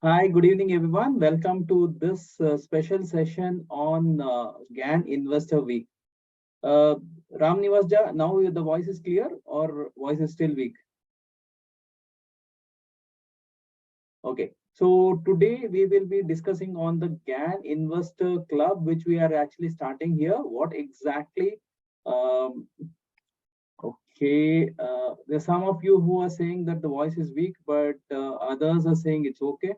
Hi, good evening, everyone. Welcome to this special session on GAN Investor Week. Ram Nivasja, now the voice is clear or voice is still weak? Okay. So today we will be discussing on the GAN Investor Club, which we are actually starting here. What exactly? Um, okay. There's some of you who are saying that the voice is weak, but others are saying it's okay.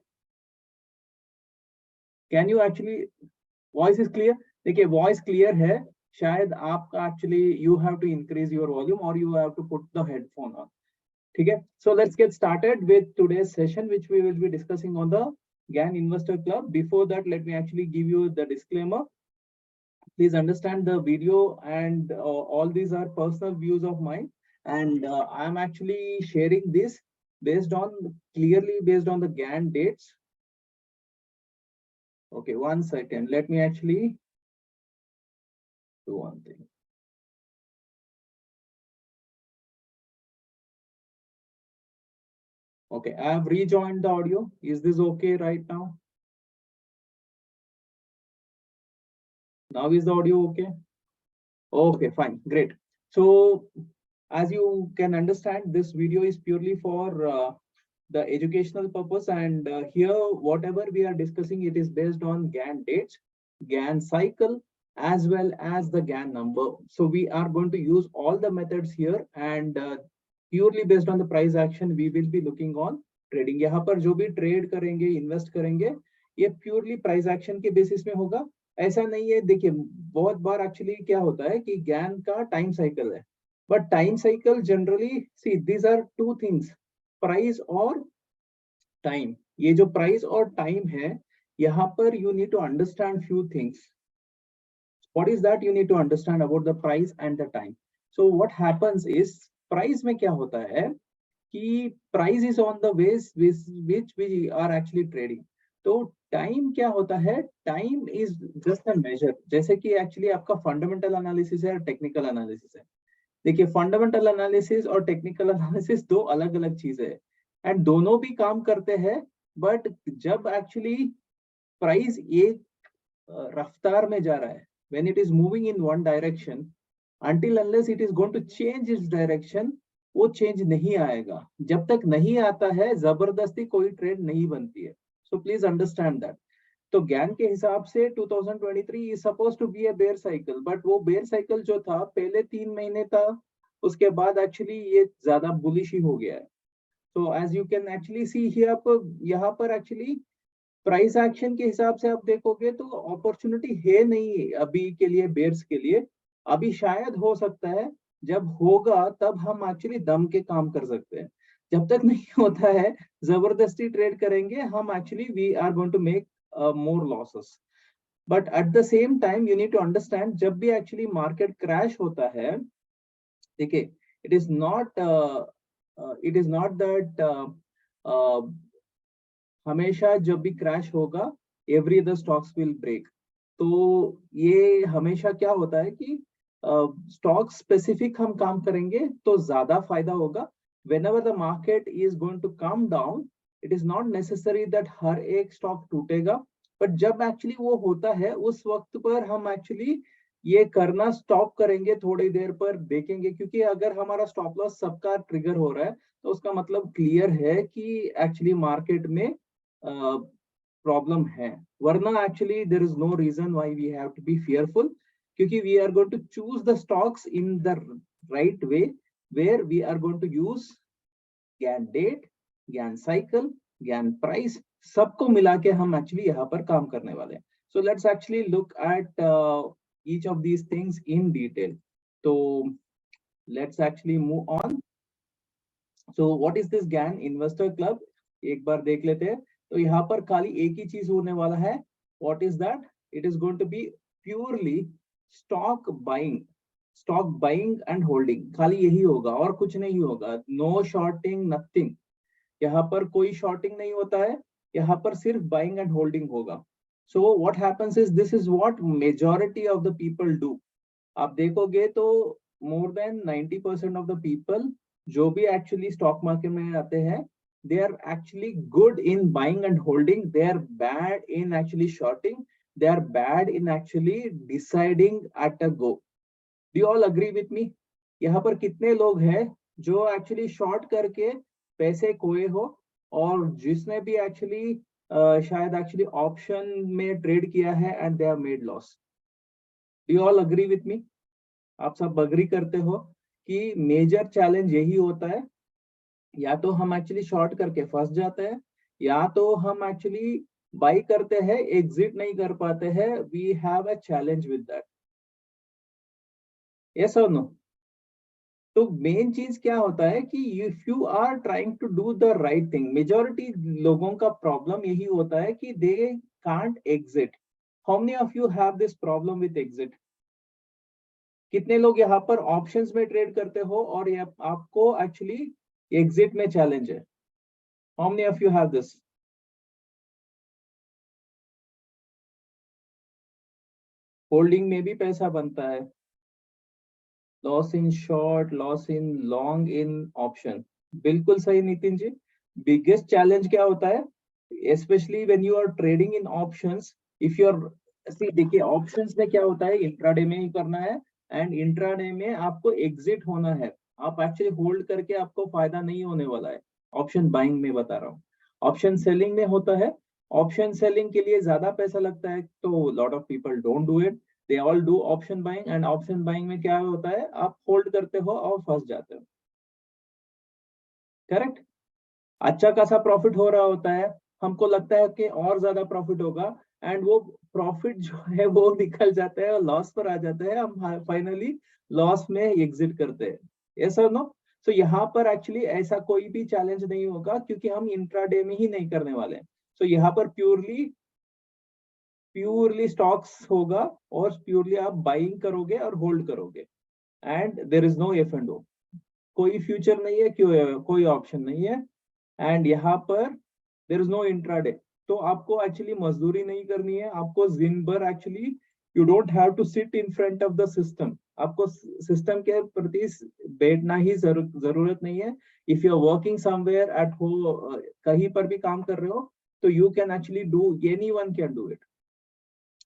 Can you actually voice is clear? देखिए voice clear है, शायद आपका actually you have to increase your volume और you have to put the headphone on. ठीक है, so let's get started with today's session which we will be discussing on the GAN Investor Club. Before that, let me actually give you the disclaimer. Please understand the video and all these are personal views of mine, and I am actually sharing this based on the GAN dates. Okay, one second. Let me actually do one thing. Okay, I have rejoined the audio. Is this okay right now? Now is the audio okay? Okay, fine, great. So as you can understand, this video is purely for the educational purpose, and here whatever we are discussing, it is based on GAN dates, GAN cycle, as well as the GAN number. So we are going to use all the methods here, and purely based on the price action we will be looking on trading. यहाँ पर जो भी trade करेंगे, invest करेंगे, ये purely price action के basis में होगा. ऐसा नहीं है, देखिए बहुत बार एक्चुअली क्या होता है कि GAN का टाइम साइकिल है, but time cycle generally see these are two things, price और टाइम. ये जो प्राइस और टाइम है, यहाँ पर you need to understand few things. What is that you need to understand about the price and the time. So what happens is, price में क्या होता है कि price is on the base which we are actually trading. तो time क्या होता है, time is just a measure. जैसे कि एक्चुअली आपका फंडामेंटल एनालिसिस है और टेक्निकल एनालिसिस है. देखिए फंडामेंटल एनालिसिस और टेक्निकल एनालिसिस दो अलग अलग चीजें हैं, एंड दोनों भी काम करते हैं. बट जब एक्चुअली प्राइस एक रफ्तार में जा रहा है, when it is moving in one direction, until unless it is going to change its direction, वो चेंज नहीं आएगा. जब तक नहीं आता है, जबरदस्ती कोई ट्रेड नहीं बनती है. So please understand that. तो ज्ञान के हिसाब से 2023 is suppose to be a bear cycle, but वो बेयर साइकिल जो था पहले 3 महीने था, उसके बाद एक्चुअली ये ज्यादा बुलिश ही हो गया है. So as you can actually see here, यहाँ पर एक्चुअली प्राइस एक्शन के हिसाब से आप देखोगे तो अपॉर्चुनिटी है नहीं अभी के लिए बेयर्स के लिए. अभी शायद हो सकता है, जब होगा तब हम एक्चुअली दम के काम कर सकते हैं. जब तक नहीं होता है, जबरदस्ती ट्रेड करेंगे हम, actually we are going to make more losses. But at the same time you need to understand, जब भी एक्चुअली मार्केट क्रैश होता है, देखिए इट इज नॉट दैट हमेशा जब भी क्रैश होगा every other stocks will break. तो ये हमेशा क्या होता है कि स्टॉक स्पेसिफिक हम काम करेंगे तो ज्यादा फायदा होगा. whenever the market is going to come down, it is not necessary that हर एक स्टॉक टूटेगा. बट जब एक्चुअली वो होता है, उस वक्त पर हम एक्चुअली ये करना स्टॉप करेंगे, थोड़ी देर पर देखेंगे, क्योंकि अगर हमारा स्टॉप लॉस सबका ट्रिगर हो रहा है, तो उसका मतलब क्लियर है कि एक्चुअली मार्केट में प्रॉब्लम है. वरना actually there is no reason why we have to be fearful, क्योंकि we are going to choose the stocks in the right way, where we are going to use Gann date, Gann cycle, Gann price, सबको मिला के हम actually यहाँ पर काम करने वाले हैं. So let's actually look at each of these things in detail. So let's actually move on. So what is this GAN Investor Club? एक बार देख लेते हैं. तो यहाँ पर खाली एक ही चीज होने वाला है. What is that? It is going to be purely stock buying and holding. खाली यही होगा और कुछ नहीं होगा. No shorting, nothing. यहाँ पर कोई शॉर्टिंग नहीं होता है, यहाँ पर सिर्फ बाइंग एंड होल्डिंग होगा. सो what happens is, this is what majority of the people do. आप देखोगे तो more than 90% of the people जो भी एक्चुअली स्टॉक मार्केट में आते हैं, they are actually good in buying and holding. They are bad in actually shorting. They are bad in actually deciding at a go. Do you all agree with me? यहाँ पर कितने लोग हैं जो actually short करके पैसे खोए हो, और जिसने भी एक्चुअली शायद एक्चुअली ऑप्शन में ट्रेड किया है and they have made loss? Do you all agree with me? आप सब अग्री करते हो कि मेजर चैलेंज यही होता है, या तो हम एक्चुअली शॉर्ट करके फंस जाते हैं, या तो हम एक्चुअली बाई करते हैं, एग्जिट नहीं कर पाते हैं. We have a challenge with that. Yes और नो? तो मेन चीज क्या होता है कि if you are trying to do the right thing, majority लोगों का प्रॉब्लम यही होता है कि they can't exit. How many of you have this problem with exit? कितने लोग यहाँ पर ऑप्शंस में ट्रेड करते हो और ये आपको एक्चुअली एग्जिट में चैलेंज है? How many of you have this? Holding में भी पैसा बनता है. Loss in short, loss in long, in option. बिल्कुल सही नितिन जी. बिगेस्ट चैलेंज क्या होता है, specially when you are trading in options? If you are see, देखिए ऑप्शंस में क्या होता है, इंट्राडे में ही करना है, एंड इंट्राडे में आपको एग्जिट होना है. आप एक्चुअली होल्ड करके आपको फायदा नहीं होने वाला है. ऑप्शन बाइंग में बता रहा हूँ. ऑप्शन सेलिंग में होता है. ऑप्शन सेलिंग के लिए ज्यादा पैसा लगता है, तो lot of people don't do it. They all do option buying, and option buying में क्या होता है, आप होल्ड करते हो और फंस जाते हो. करेक्ट? अच्छा खासा प्रॉफिट हो रहा होता है, हमको लगता है कि और ज्यादा प्रॉफिट होगा, एंड वो प्रॉफिट जो है वो निकल जाता है और लॉस पर आ जाता है. हम फाइनली लॉस में एग्जिट करते हैं. यस और नो? सो यहाँ पर एक्चुअली ऐसा कोई भी चैलेंज नहीं होगा, क्योंकि हम इंट्राडे में ही नहीं करने वाले हैं. सो यहाँ पर प्योरली स्टॉक्स होगा, और प्योरली आप बाइंग करोगे और होल्ड करोगे, and there is no F and O. कोई फ्यूचर नहीं है, कोई ऑप्शन नहीं है, एंड यहाँ पर देयर इज नो इंट्राडे. तो आपको एक्चुअली मजदूरी नहीं करनी है. आपको दिन भर actually you don't have to sit in front of the system. आपको सिस्टम के प्रति बैठना ही जरूरत नहीं है. If you are working somewhere at home, कहीं पर भी काम कर रहे हो, तो you can actually do, anyone can do it.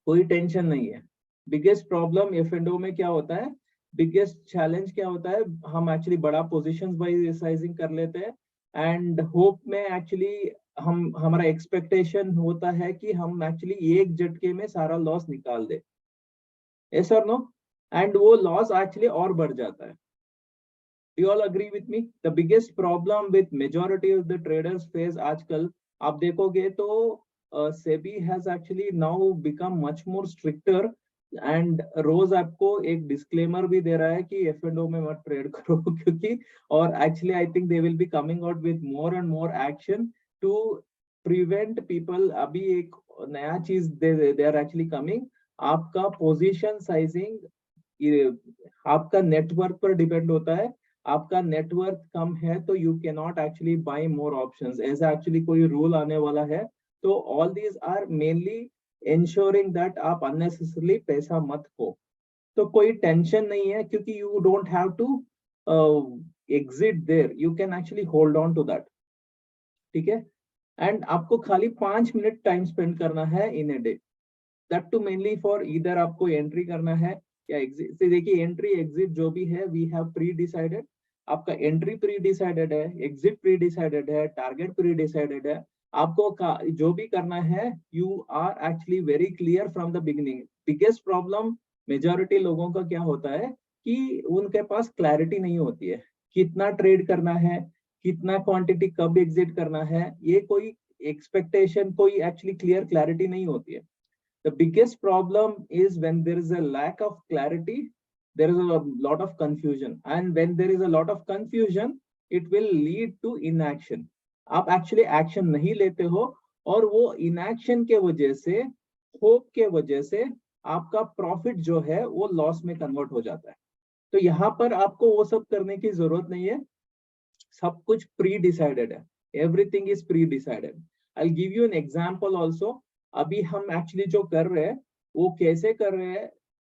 कोई टेंशन नहीं है. Biggest problem F and O में क्या होता है, बिगेस्ट चैलेंज क्या होता है, हम एक्चुअली बड़ा पोजीशंस बाय साइजिंग कर लेते हैं, एंड होप में एक्चुअली हमारा एक्सपेक्टेशन होता है कि हम एक्चुअली एक झटके में सारा लॉस निकाल दे. यस और नो? एंड वो लॉस एक्चुअली और बढ़ जाता है. You all agree with me? The biggest problem with majority of the traders face आजकल आप देखोगे तो SEBI has actually now become much more stricter, and रोज आपको एक डिस्क्लेमर भी दे रहा है कि F&O में मत ट्रेड करो क्योंकि, और actually I think they will be coming out with more and more action to prevent people. अभी एक नया चीज they are actually coming. आपका पोजीशन साइजिंग आपका नेटवर्क पर डिपेंड होता है. आपका नेटवर्क कम है तो you can not actually buy more options, ऐसा एक्चुअली कोई रूल आने वाला है. तो all these are mainly ensuring that आप अननेसेसरली पैसा मत खो. तो कोई टेंशन नहीं है, क्योंकि you don't have to exit there, you can actually hold on to that. ठीक है? एंड आपको खाली 5 मिनट टाइम स्पेंड करना है in a day, that too mainly for either आपको एंट्री करना है या एग्जिट. देखिए एंट्री एग्जिट जो भी है वी हैव प्री डिसाइडेड. आपका एंट्री प्री डिसाइडेड है, एग्जिट प्री डिसाइडेड है, टारगेट प्री डिसाइडेड है. आपको जो भी करना है, you are actually very clear from the beginning. Biggest problem majority लोगों का क्या होता है कि उनके पास क्लैरिटी नहीं होती है, कितना ट्रेड करना है, कितना क्वांटिटी कब एग्जिट करना है, ये कोई एक्सपेक्टेशन, कोई एक्चुअली क्लियर क्लैरिटी नहीं होती है. The biggest problem is when there is a lack of clarity, there is a lot of confusion, and when there is a lot of confusion, it will lead to inaction. आप actually action नहीं लेते हो, और वो inaction के वजह से, hope के वजह से आपका profit जो है वो loss में convert हो जाता है. तो यहाँ पर आपको वो सब करने की जरूरत नहीं है, सब कुछ प्री डिसाइडेड है. Everything is pre decided. I give you an example also. अभी हम एक्चुअली जो कर रहे हैं वो कैसे कर रहे हैं,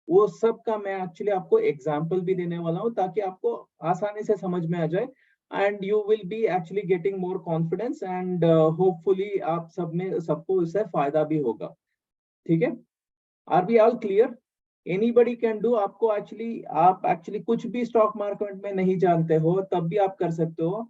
वो सब का मैं एक्चुअली आपको एग्जांपल भी देने वाला हूँ, ताकि आपको आसानी से समझ में आ जाए. and you will be actually getting more confidence, and hopefully आप सब में सबको इससे फायदा भी होगा. ठीक है? Are we all clear? Anybody can do. आपको आप actually कुछ भी स्टॉक मार्केट में नहीं जानते हो तब भी आप कर सकते हो.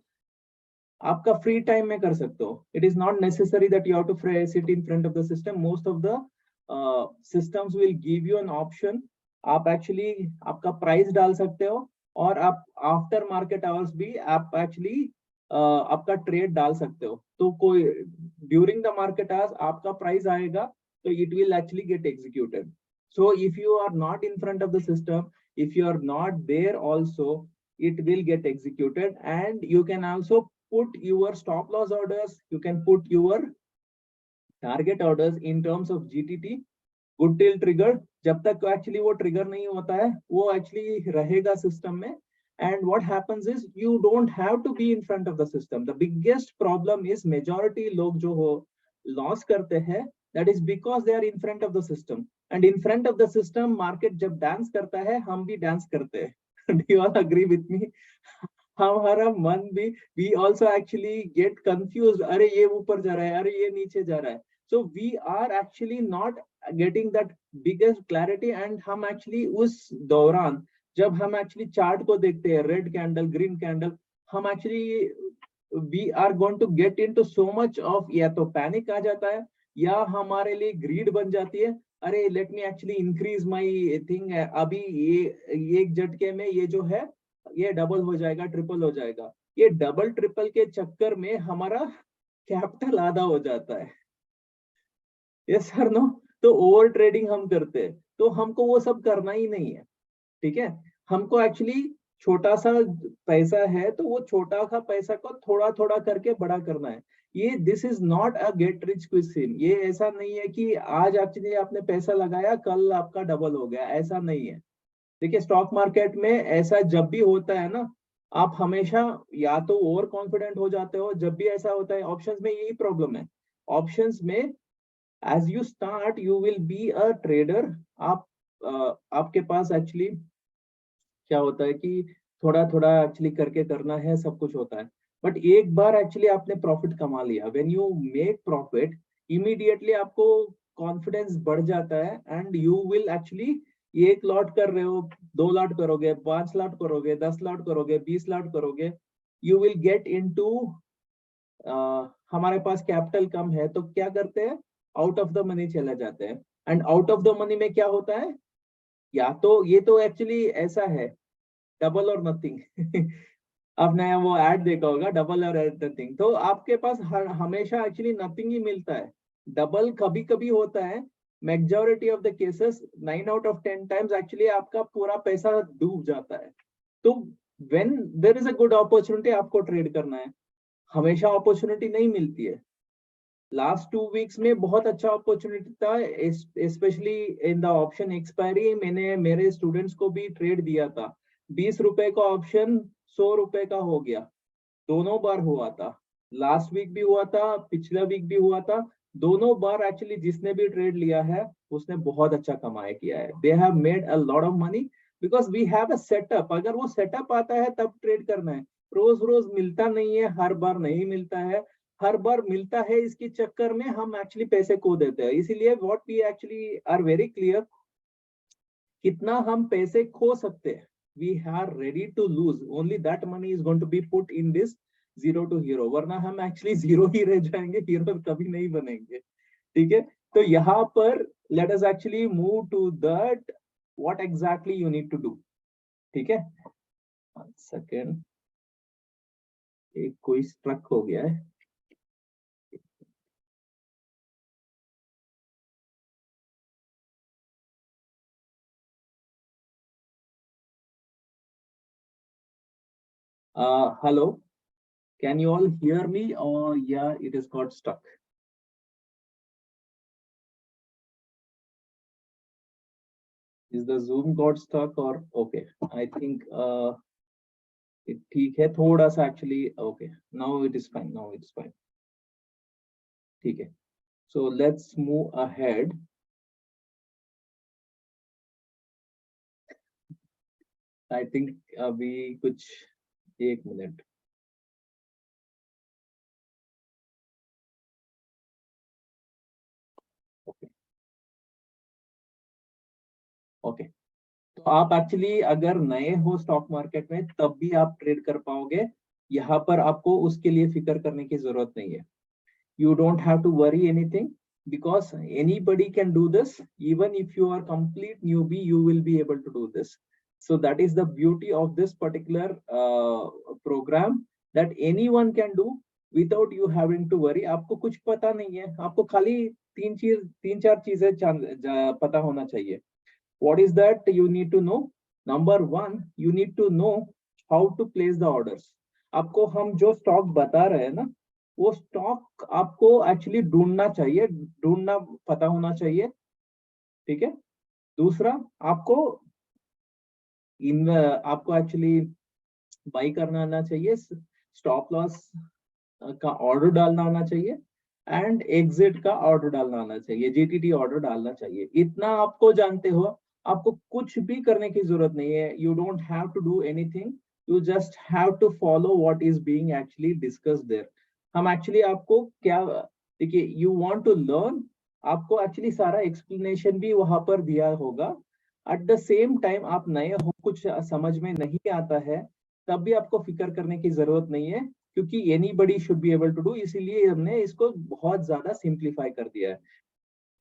आपका फ्री टाइम में कर सकते हो. It is not necessary that you have to sit in front of the system. Most of the systems will give you an option. आप एक्चुअली आपका प्राइस डाल सकते हो और आप आफ्टर मार्केट आवर्स भी आप एक्चुअली आपका ट्रेड डाल सकते हो. तो कोई ड्यूरिंग द मार्केट आवर्स आपका प्राइस आएगा तो it will actually get executed. So if you are not in front of the system, if you are not there also, it will get executed. And you can also put your stop loss orders, you can put your target orders in terms of GTT, good till trigger. जब तक actually वो trigger नहीं होता है वो actually रहेगा system में. And what happens is you don't have to be in front of the system. The biggest problem is majority लोग जो हो loss करते हैं, that is because they are in front of the system. And in front of the system market जब dance करता है हम भी dance करते हैं. Do you all agree with me? हमारा मन भी we also actually get confused. अरे ये ऊपर जा रहा है, अरे ये नीचे जा रहा है. So we are actually not getting that biggest clarity. And हम actually उस दौरान जब हम एक्चुअली चार्ट को देखते हैं, रेड कैंडल, ग्रीन कैंडल, हम actually we are going to get into so much of, या तो पैनिक आ जाता है या हमारे लिए ग्रीड बन जाती है. अरे let me actually increase my thing, अभी ये एक झटके में ये जो है ये डबल हो जाएगा, ट्रिपल हो जाएगा. ये डबल ट्रिपल के चक्कर में हमारा कैपिटल आधा हो जाता है. Yes sir no. तो ओवर ट्रेडिंग हम करते हैं, तो हमको वो सब करना ही नहीं है. ठीक है? हमको एक्चुअली छोटा सा पैसा है तो वो छोटा सा पैसा को थोड़ा थोड़ा करके बड़ा करना है. ये this is not a get rich quick scheme. ये ऐसा नहीं है कि आज एक्चुअली आपने पैसा लगाया कल आपका डबल हो गया, ऐसा नहीं है. देखिए स्टॉक मार्केट में ऐसा जब भी होता है ना, आप हमेशा या तो ओवर कॉन्फिडेंट हो जाते हो. जब भी ऐसा होता है ऑप्शंस में यही प्रॉब्लम है. ऑप्शंस में as you start you will be a trader. आप आपके पास एक्चुअली क्या होता है कि थोड़ा थोड़ा एक्चुअली करके करना है, सब कुछ होता है. बट एक बार एक्चुअली आपने प्रॉफिट कमा लिया, when you make profit immediately आपको कॉन्फिडेंस बढ़ जाता है. एंड यू विल एक्चुअली एक लॉट कर रहे हो, 2 लॉट करोगे, 5 लॉट करोगे, 10 लॉट करोगे, 20 लॉट करोगे, यू विल गेट इनटू हमारे पास कैपिटल कम है तो क्या करते हैं, आउट ऑफ द मनी चले जाते हैं. And out of the money में क्या होता है, या तो ये तो एक्चुअली ऐसा है डबल और नथिंग. आपने वो ऐड देखा होगा डबल और नथिंग. तो आपके पास हमेशा एक्चुअली नथिंग ही मिलता है. डबल कभी कभी होता है. Majority of the cases 9 out of 10 times actually आपका पूरा पैसा डूब जाता है. तो when there is a good opportunity आपको ट्रेड करना है. हमेशा अपॉर्चुनिटी नहीं मिलती है. लास्ट 2 वीक्स में बहुत अच्छा अपॉर्चुनिटी था, specially in the option expiry. मैंने मेरे स्टूडेंट्स को भी ट्रेड दिया था. 20 रुपए का ऑप्शन 100 रुपए का हो गया. दोनों बार हुआ था. लास्ट वीक भी हुआ था, पिछला वीक भी हुआ था. दोनों बार एक्चुअली जिसने भी ट्रेड लिया है उसने बहुत अच्छा कमाया किया है. They have made a lot of money because we have a setup. अगर वो सेटअप आता है तब ट्रेड करना है. रोज रोज मिलता नहीं है, हर बार नहीं मिलता है. हर बार मिलता है इसके चक्कर में हम एक्चुअली पैसे खो देते हैं. इसीलिए what we actually are very clear कितना हम पैसे खो सकते हैं. We are ready to lose only that money is going to be put in this zero to hero. वरना हम एक्चुअली जीरो ही रह जाएंगे, हीरो कभी नहीं बनेंगे. ठीक है? तो यहाँ पर let us actually move to that what exactly you need to do. ठीक है? सेकेंड, एक कोई स्ट्रक हो गया है. Hello, can you all hear me? Or yeah, it is got stuck. Is the Zoom got stuck or okay? I think ठीक है थोड़ा सा actually okay. Now it is fine. Now it's fine. ठीक है. So let's move ahead. I think अभी कुछ 1 minute. Okay, तो आप एक्चुअली अगर नए हो स्टॉक मार्केट में तब भी आप ट्रेड कर पाओगे, यहाँ पर आपको उसके लिए फिक्र करने की जरूरत नहीं है. You don't have to worry anything because anybody can do this. Even if you are complete newbie, you will be able to do this. So that is the beauty of this particular program, that anyone can do without you having to worry. आपको कुछ पता नहीं है, आपको खाली तीन चार चीजें पता होना चाहिए. What is that you need to know? Number one, you need to know how to place the orders. आपको हम जो स्टॉक बता रहे हैं ना, वो स्टॉक आपको एक्चुअली ढूंढना पता होना चाहिए. ठीक है. दूसरा, आपको एक्चुअली बाई करना आना चाहिए, स्टॉप लॉस का ऑर्डर डालना आना चाहिए, एंड एग्जिट का ऑर्डर डालना आना चाहिए, जीटीटी ऑर्डर डालना चाहिए. इतना आपको जानते हो, आपको कुछ भी करने की जरूरत नहीं है. You don't have to do anything, you just have to follow what is being actually discussed there. हम एक्चुअली आपको क्या, देखिए, यू वांट टू लर्न, आपको एक्चुअली सारा एक्सप्लेनेशन भी वहां पर दिया होगा. एट द सेम टाइम आप नए हो, कुछ समझ में नहीं आता है, तब भी आपको फिक्र करने की जरूरत नहीं है, क्योंकि anybody should be able to do. इसीलिए हमने इसको बहुत ज्यादा सिंप्लीफाई कर दिया है.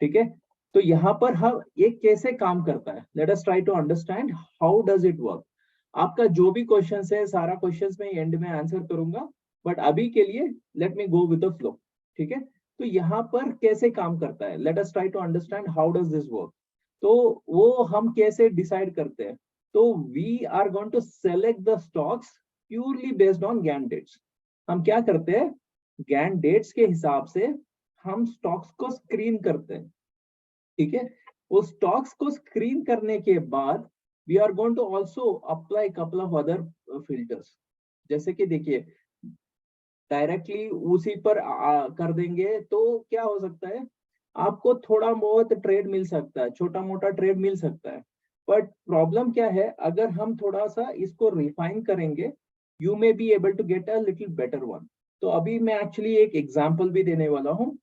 ठीक है. तो यहाँ पर हम ये कैसे काम करता है, let us try to understand how does it work. आपका जो भी क्वेश्चन है, सारा क्वेश्चन मैं एंड में आंसर करूंगा, बट अभी के लिए let me go with the flow. ठीक है. तो यहाँ पर कैसे काम करता है, let us try to understand how does this work. तो वो हम कैसे डिसाइड करते हैं, तो we are going to select the stocks purely based on Gann dates. हम क्या करते हैं, गैन डेट्स के हिसाब से हम स्टॉक्स को स्क्रीन करते हैं. ठीक है. वो स्टॉक्स को स्क्रीन करने के बाद we are going to also apply couple of other filters. जैसे कि देखिए, डायरेक्टली उसी पर कर देंगे तो क्या हो सकता है, आपको थोड़ा बहुत ट्रेड मिल सकता है, छोटा मोटा ट्रेड मिल सकता है. बट प्रॉब्लम क्या है, अगर हम थोड़ा सा इसको रिफाइन करेंगे, you may be able to get a little better one. तो अभी मैं एक्चुअली एक एग्जांपल भी देने वाला हूँ.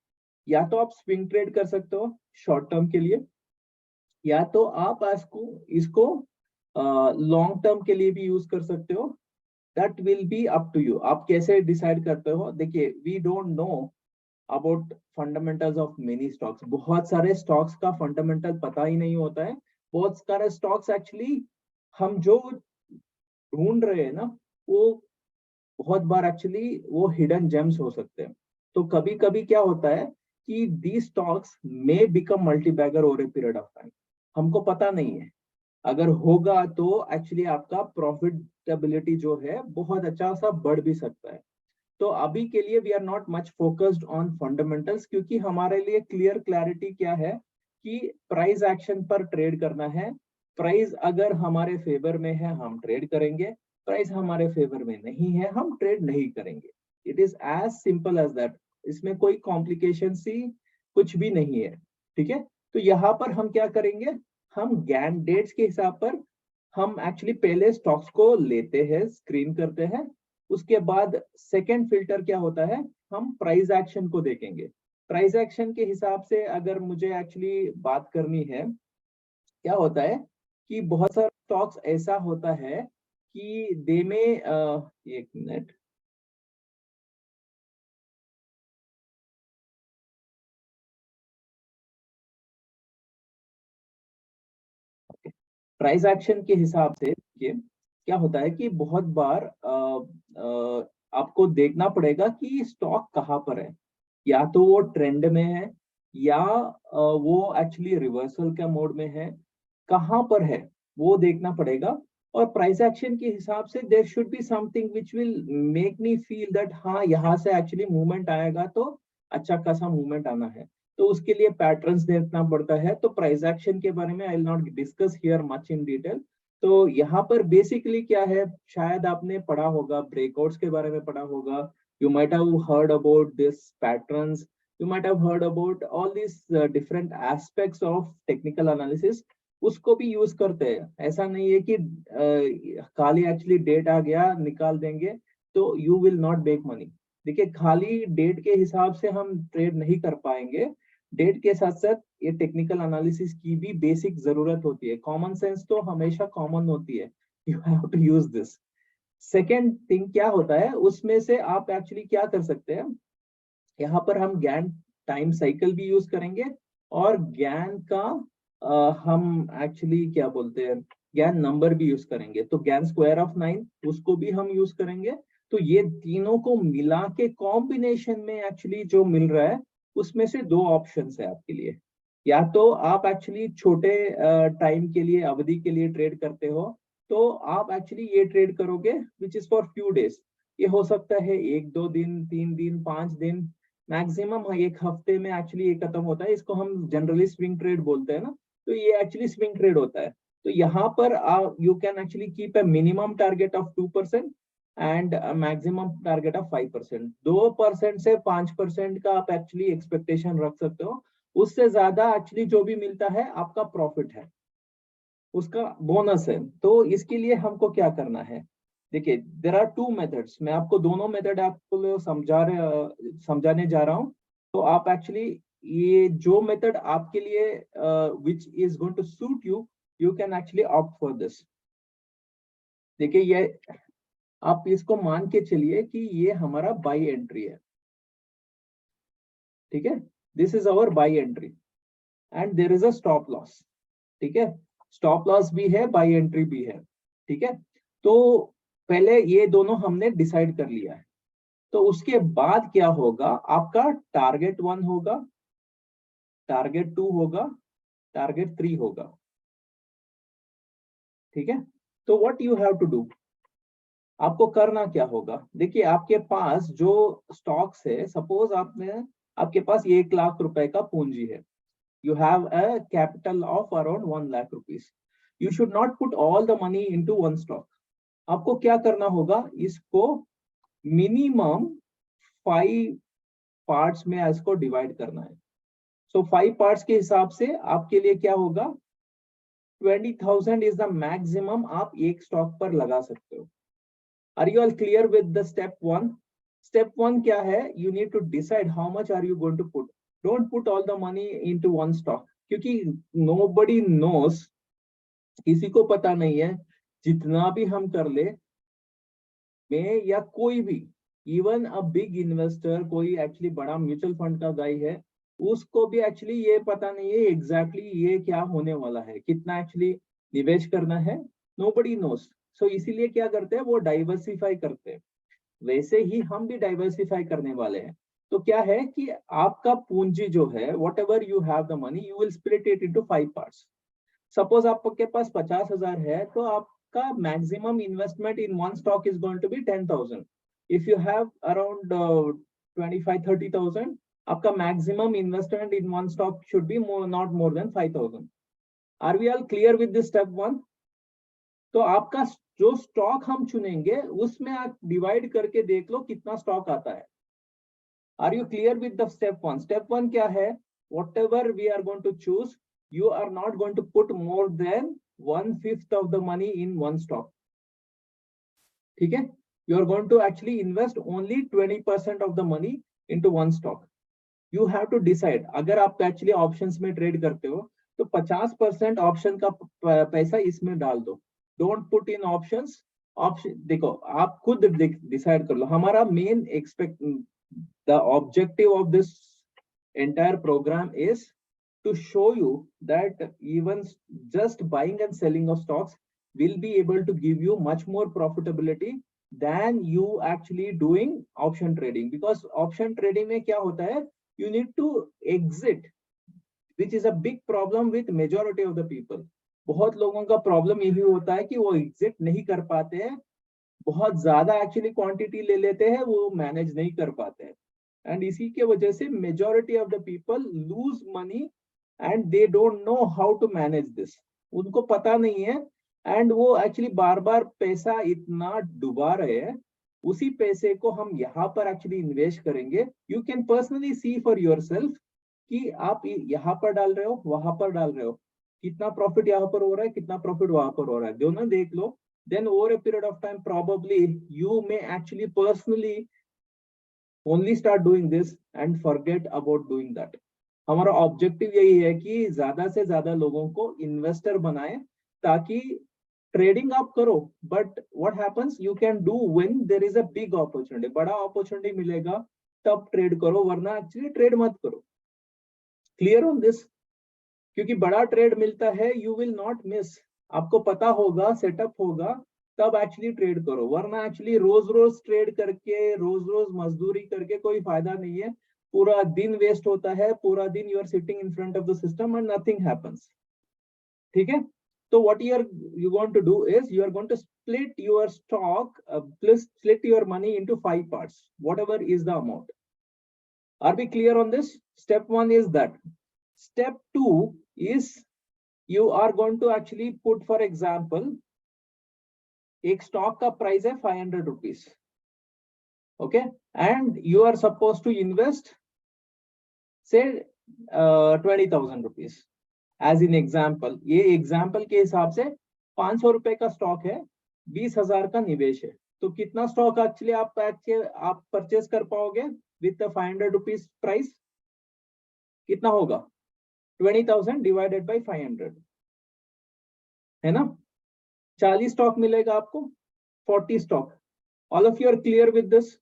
या तो आप स्विंग ट्रेड कर सकते हो शॉर्ट टर्म के लिए, या तो आप इसको लॉन्ग टर्म के लिए भी यूज कर सकते हो. That will be up to you, आप कैसे डिसाइड करते हो. देखिए, we don't know about fundamentals of many stocks. बहुत सारे स्टॉक्स का फंडामेंटल पता ही नहीं होता है. बहुत सारे स्टॉक्स एक्चुअली हम जो ढूंढ रहे हैं ना, वो बहुत बार एक्चुअली वो हिडन जेम्स हो सकते हैं. तो कभी कभी क्या होता है कि the stocks may become multi bagger over a period of time. हमको पता नहीं है, अगर होगा तो एक्चुअली आपका प्रॉफिटेबिलिटी जो है बहुत अच्छा सा बढ़ भी सकता है. तो अभी के लिए we are not much focused on fundamentals, क्योंकि हमारे लिए क्लैरिटी क्या है कि प्राइस एक्शन पर ट्रेड करना है. प्राइस अगर हमारे फेवर में है हम ट्रेड करेंगे, प्राइस हमारे फेवर में नहीं है हम ट्रेड नहीं करेंगे. It is as simple as that. इसमें कोई कॉम्प्लिकेशन सी कुछ भी नहीं है. ठीक है. तो यहाँ पर हम क्या करेंगे, हम गैन डेट्स के हिसाब पर हम एक्चुअली पहले स्टॉक्स को लेते हैं, स्क्रीन करते हैं. उसके बाद सेकेंड फिल्टर क्या होता है, हम प्राइस एक्शन को देखेंगे. प्राइस एक्शन के हिसाब से अगर मुझे एक्चुअली बात करनी है, क्या होता है कि बहुत सारे स्टॉक्स ऐसा होता है कि दे में एक मिनट, प्राइस एक्शन के हिसाब से देखिए क्या होता है कि बहुत बार आपको देखना पड़ेगा कि स्टॉक कहाँ पर है. या तो वो ट्रेंड में है, या वो एक्चुअली रिवर्सल का मोड में है, कहाँ पर है वो देखना पड़ेगा. और प्राइस एक्शन के हिसाब से there should be something which will make me feel that हाँ, यहाँ से एक्चुअली मूवमेंट आएगा तो अच्छा खासा मूवमेंट आना है. तो उसके लिए पैटर्न्स देखना पड़ता है. तो प्राइस एक्शन के बारे में I will not discuss here much in detail. तो यहाँ पर बेसिकली क्या है, शायद आपने पढ़ा होगा, ब्रेकआउट्स के बारे में पढ़ा होगा. You might have heard about this patterns. You might have heard about all these different aspects of technical analysis. उसको भी यूज करते हैं. ऐसा नहीं है कि खाली एक्चुअली डेट आ गया निकाल देंगे तो you will not make money. देखिए, खाली डेट के हिसाब से हम ट्रेड नहीं कर पाएंगे. डेट के साथ साथ ये टेक्निकल एनालिसिस की भी बेसिक जरूरत होती है। कॉमन सेंस तो हमेशा कॉमन होती है, you have to use this. Second thing क्या होता है, उसमें से आप एक्चुअली क्या कर सकते हैं, यहाँ पर हम गैन टाइम साइकिल भी यूज करेंगे और गैन का हम एक्चुअली क्या बोलते हैं, गैन नंबर भी यूज करेंगे। तो गैन स्क्वायर ऑफ 9 उसको भी हम यूज करेंगे। तो ये तीनों को मिला के कॉम्बिनेशन में एक्चुअली जो मिल रहा है, उसमें से दो ऑप्शंस है आपके लिए। या तो आप एक्चुअली छोटे टाइम के लिए, अवधि के लिए ट्रेड करते हो, तो आप एक्चुअली ये ट्रेड करोगे which is for few days. ये हो सकता है 1-2 दिन, 3 दिन, 5 दिन, मैक्सिमम एक हफ्ते में एक्चुअली ये खत्म होता है। इसको हम जनरली स्विंग ट्रेड बोलते हैं ना, तो ये एक्चुअली स्विंग ट्रेड होता है। तो यहाँ पर you can actually keep a minimum target of 2% and maximum target of 5%। 2% से 5% का आप एक्चुअली एक्सपेक्टेशन रख सकते हो। उससे ज्यादा एक्चुअली जो भी मिलता है आपका प्रॉफिट है, उसका बोनस है। तो इसके लिए हमको क्या करना है, देखिए देर आर टू मेथड्स। मैं आपको दोनों मेथड आपको समझाने जा रहा हूँ। तो आप एक्चुअली ये जो मेथड आपके लिए which is going to suit you, you can actually opt for this. देखिए ये आप इसको मान के चलिए कि ये हमारा बाई एंट्री है, ठीक है, this is our buy entry and there is a stop loss, ठीक है, स्टॉप लॉस भी है, बाई एंट्री भी है, ठीक है। तो पहले ये दोनों हमने डिसाइड कर लिया है। तो उसके बाद क्या होगा, आपका टारगेट 1 होगा, टारगेट 2 होगा, टारगेट 3 होगा, ठीक है। तो what you have to do, आपको करना क्या होगा, देखिए आपके पास जो स्टॉक्स है, सपोज आपके पास 1 लाख रुपए का पूंजी है, you have a capital of around 1 lakh rupees. You should not put all the money into one stock. आपको क्या करना होगा, इसको मिनिमम 5 पार्ट्स में इसको डिवाइड करना है। सो 5 पार्ट्स के हिसाब से आपके लिए क्या होगा, 20,000 इज द मैक्सिमम आप एक स्टॉक पर लगा सकते हो। Are you all clear with the step 1? Step 1 क्या है, you need to decide how much are you going to put. Don't put all the money into one stock, क्योंकि nobody knows, किसी को पता नहीं है, जितना भी हम कर ले, मैं या कोई भी, इवन अ बिग इन्वेस्टर, कोई एक्चुअली बड़ा म्यूचुअल फंड का गाई है, उसको भी एक्चुअली ये पता नहीं है एग्जैक्टली ये क्या होने वाला है, कितना एक्चुअली निवेश करना है, नोबडी नोस। सो इसीलिए क्या करते हैं, वो डाइवर्सिफाई करते हैं। वैसे ही हम भी डाइवर्सिफाई करने वाले हैं। तो क्या है कि आपका पूंजी जो है, whatever you have the money, you will split it into 5 parts. Suppose आपके पास 50,000 है, तो आपका maximum investment in one stock is going to be 10,000। If you have around 25-30,000, आपका maximum investment in one stock should be not more than 5,000। Are we all clear with this step 1? तो आपका जो stock हम चुनेंगे, उसमें आप divide करके देख लो कितना स्टॉक आता है। Are you clear with the step 1? Step 1 क्या है, whatever we are going to choose, you are not going to put more than 1/5 of the money in one stock. ठीक है, you are going to actually invest only 20% of the money into one stock. You have to decide, अगर आप actually options में trade करते हो, तो 50% option का पैसा इसमें डाल दो। Don't put in options. Option देखो, आप खुद डिसाइड कर लो। हमारा main the objective of this entire program is to show you that even just buying and selling of stocks will be able to give you much more profitability than you actually doing option trading. Because option trading में क्या होता है, you need to exit, which is a big problem with majority of the people. बहुत लोगों का problem यही होता है कि वो एग्जिट नहीं कर पाते हैं, बहुत ज्यादा एक्चुअली क्वांटिटी ले लेते हैं, वो मैनेज नहीं कर पाते हैं, एंड इसी के वजह से majority of the people lose money and they don't know how to manage this. उनको पता नहीं है, एंड वो एक्चुअली बार बार पैसा इतना डुबा रहे हैं। उसी पैसे को हम यहाँ पर एक्चुअली इन्वेस्ट करेंगे। You can personally see for yourself कि आप यहाँ पर डाल रहे हो, वहां पर डाल रहे हो, कितना प्रॉफिट यहाँ पर हो रहा है, कितना प्रॉफिट वहां पर हो रहा है, दोनों देख लो। then over a period of time probably you may actually personally only start doing this and forget about doing that. हमारा ऑब्जेक्टिव यही है कि ज्यादा से ज्यादा लोगों को इन्वेस्टर बनाए, ताकि ट्रेडिंग आप करो, but what happens you can do when there is a big opportunity, बड़ा अपॉर्चुनिटी मिलेगा तब ट्रेड करो, वरना एक्चुअली ट्रेड मत करो। Clear on this? क्योंकि बड़ा ट्रेड मिलता है, यू विल नॉट मिस, आपको पता होगा, सेटअप होगा, तब एक्चुअली ट्रेड करो, वरना एक्चुअली रोज रोज ट्रेड करके, रोज रोज मजदूरी करके कोई फायदा नहीं है। पूरा दिन वेस्ट होता है, पूरा दिन you are sitting in front of the system and nothing happens. ठीक है? तो what you want to do is you are going to split your stock, split your money into 5 parts, whatever is the amount. Are we clear on this? Step 1 is that. Step 2 is you are going to actually put, for example, एक stock का price है 500 rupees, okay, and you are suppose to invest से 20,000 rupees as in example. ये example के हिसाब से 500 रुपए का स्टॉक है, 20,000 का निवेश है, तो कितना स्टॉक एक्चुअली आप परचेज कर पाओगे विथ 500 रुपीज प्राइस? कितना होगा? 20,000 डिवाइडेड बाई 500, है ना? 40 स्टॉक मिलेगा आपको, 40 stock. All of you are clear with this?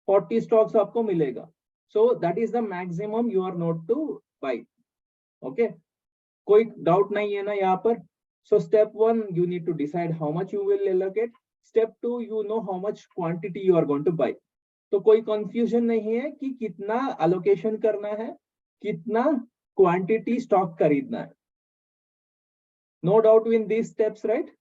40 stocks आपको मिलेगा, so that is the maximum you are not to buy. Okay, कोई डाउट नहीं है ना यहाँ पर? So step 1 you need to decide how much you will allocate. Step 2 you know how much quantity you are going to buy. तो कोई confusion नहीं है कि कितना अलोकेशन करना है, कितना क्वांटिटी स्टॉक खरीदना है। No doubt in these steps, right?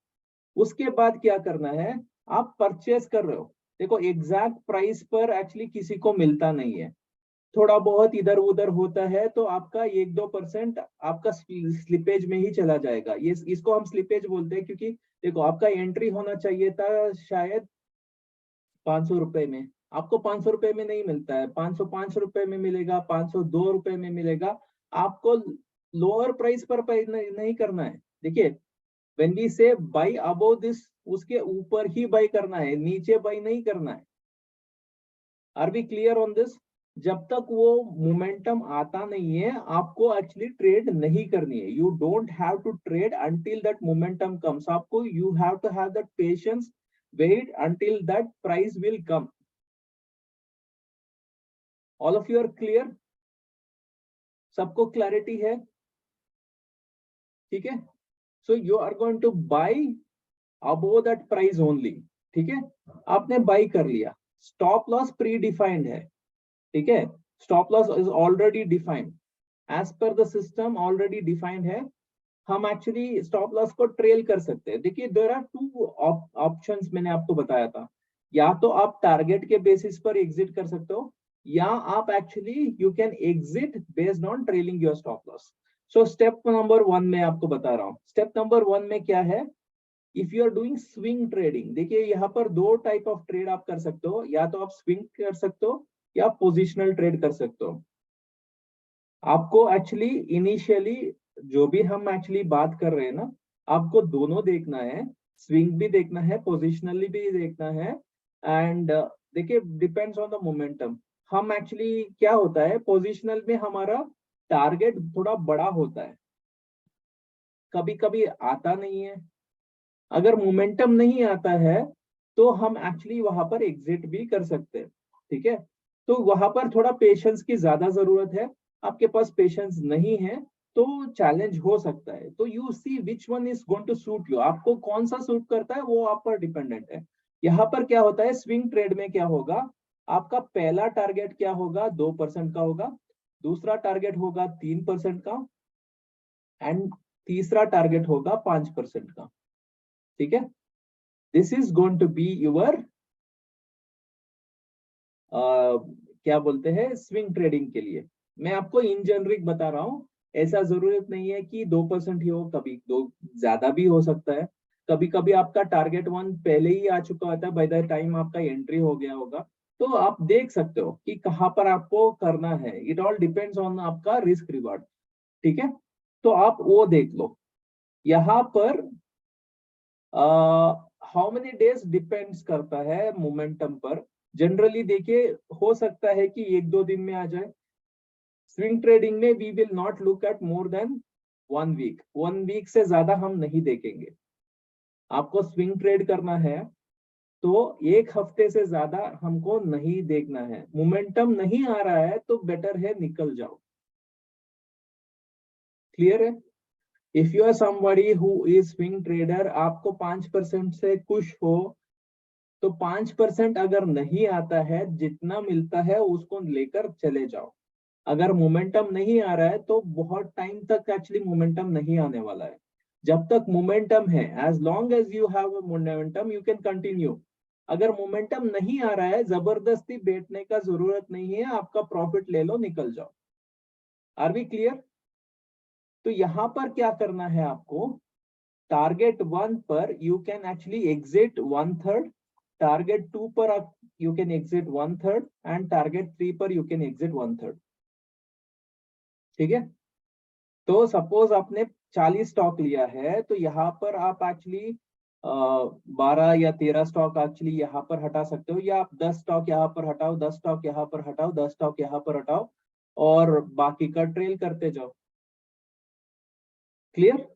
उसके बाद क्या करना है, आप परचेस कर रहे हो, देखो एग्जैक्ट प्राइस पर एक्चुअली किसी को मिलता नहीं है, थोड़ा बहुत इधर उधर होता है, तो आपका 1-2% आपका स्लिपेज में ही चला जाएगा। ये इसको हम स्लिपेज बोलते हैं, क्योंकि देखो आपका एंट्री होना चाहिए था शायद 500 रुपए में, आपको 500 रुपए में नहीं मिलता है, 505 रुपए में मिलेगा, 502 रुपए में मिलेगा। आपको लोअर प्राइस पर नहीं करना है। देखिए, व्हेन वी से बाई अबव दिस, उसके ऊपर ही बाई करना है, नीचे बाई नहीं करना है। Are we clear on this? जब तक वो मोमेंटम आता नहीं है, आपको एक्चुअली ट्रेड नहीं करनी है। You don't have to trade until that momentum comes. आपको you have to have that patience, wait until that price will come. All of you are clear? सबको क्लैरिटी है? ठीक है, so you are going to buy above that price only. ठीक है, आपने by कर लिया, स्टॉप लॉस प्री डिफाइंड है, ठीक है, stop loss is already defined as per the system, already defined है। हम एक्चुअली स्टॉप लॉस को ट्रेल कर सकते हैं। देखिए, देयर आर 2 ऑप्शंस मैंने आपको बताया था, या तो आप टारगेट के बेसिस पर एग्जिट कर सकते हो, या आप actually you can exit based on trailing your stop loss. So step number 1 में आपको बता रहा हूँ। स्टेप नंबर 1 में क्या है, if you are doing swing trading, देखिए यहाँ पर 2 टाइप ऑफ ट्रेड आप कर सकते हो, या तो आप स्विंग कर सकते हो या पोजिशनल ट्रेड कर सकते हो। आपको एक्चुअली इनिशियली जो भी हम एक्चुअली बात कर रहे हैं ना, आपको दोनों देखना है, स्विंग भी देखना है, पोजिशनली भी देखना है। एंड देखिए, डिपेंड्स ऑन द मोमेंटम। हम एक्चुअली क्या होता है, पोजिशनल में हमारा टारगेट थोड़ा बड़ा होता है, कभी कभी आता नहीं है। अगर मोमेंटम नहीं आता है तो हम एक्चुअली वहां पर एग्जिट भी कर सकते हैं। ठीक है, तो वहां पर थोड़ा पेशेंस की ज्यादा जरूरत है। आपके पास पेशेंस नहीं है तो चैलेंज हो सकता है। तो you see which one is going to suit you, आपको कौन सा सूट करता है वो आप पर डिपेंडेंट है। यहाँ पर क्या होता है, स्विंग ट्रेड में क्या होगा, आपका पहला टारगेट क्या होगा, 2% का होगा, दूसरा टारगेट होगा 3% का, एंड तीसरा टारगेट होगा 5% का। ठीक है, this is going to be your क्या बोलते हैं, स्विंग ट्रेडिंग के लिए। मैं आपको इन जेनरिक बता रहा हूँ, ऐसा जरूरत नहीं है कि 2% ही हो, कभी दो ज्यादा भी हो सकता है। कभी कभी आपका टारगेट 1 पहले ही आ चुका होता है, बाय द टाइम आपका एंट्री हो गया होगा। तो आप देख सकते हो कि कहाँ पर आपको करना है, इट ऑल डिपेंड्स ऑन आपका रिस्क रिवार्ड। ठीक है, तो आप वो देख लो। यहाँ पर हाउ मेनी डेज डिपेंड्स करता है मोमेंटम पर। जनरली देखिए, हो सकता है कि 1-2 दिन में आ जाए, स्विंग ट्रेडिंग में we will not look at more than 1 week, 1 week से ज्यादा हम नहीं देखेंगे। आपको स्विंग ट्रेड करना है तो 1 हफ्ते से ज्यादा हमको नहीं देखना है। मोमेंटम नहीं आ रहा है तो बेटर है निकल जाओ। क्लियर है? If you are somebody who is swing trader, आपको 5% से खुश हो तो 5% अगर नहीं आता है, जितना मिलता है उसको लेकर चले जाओ। अगर मोमेंटम नहीं आ रहा है तो बहुत टाइम तक एक्चुअली मोमेंटम नहीं आने वाला है। जब तक मोमेंटम है, as long as you have momentum you can continue. अगर मोमेंटम नहीं आ रहा है, जबरदस्ती बैठने का जरूरत नहीं है, आपका प्रॉफिट ले लो, निकल जाओ। Are we clear? तो यहां पर क्या करना है आपको, टारगेट 1 पर you can actually exit 1/3, target 2 पर आप you can exit 1/3 and target 3 पर यू कैन एग्जिट 1/3। ठीक है? तो सपोज आपने 40 स्टॉक लिया है तो यहाँ पर आप एक्चुअली 12 या 13 स्टॉक एक्चुअली यहाँ पर हटा सकते हो, या आप 10 स्टॉक यहाँ पर हटाओ, 10 स्टॉक यहाँ पर हटाओ, 10 स्टॉक यहाँ पर हटाओ और बाकी का ट्रेल करते जाओ। Clear?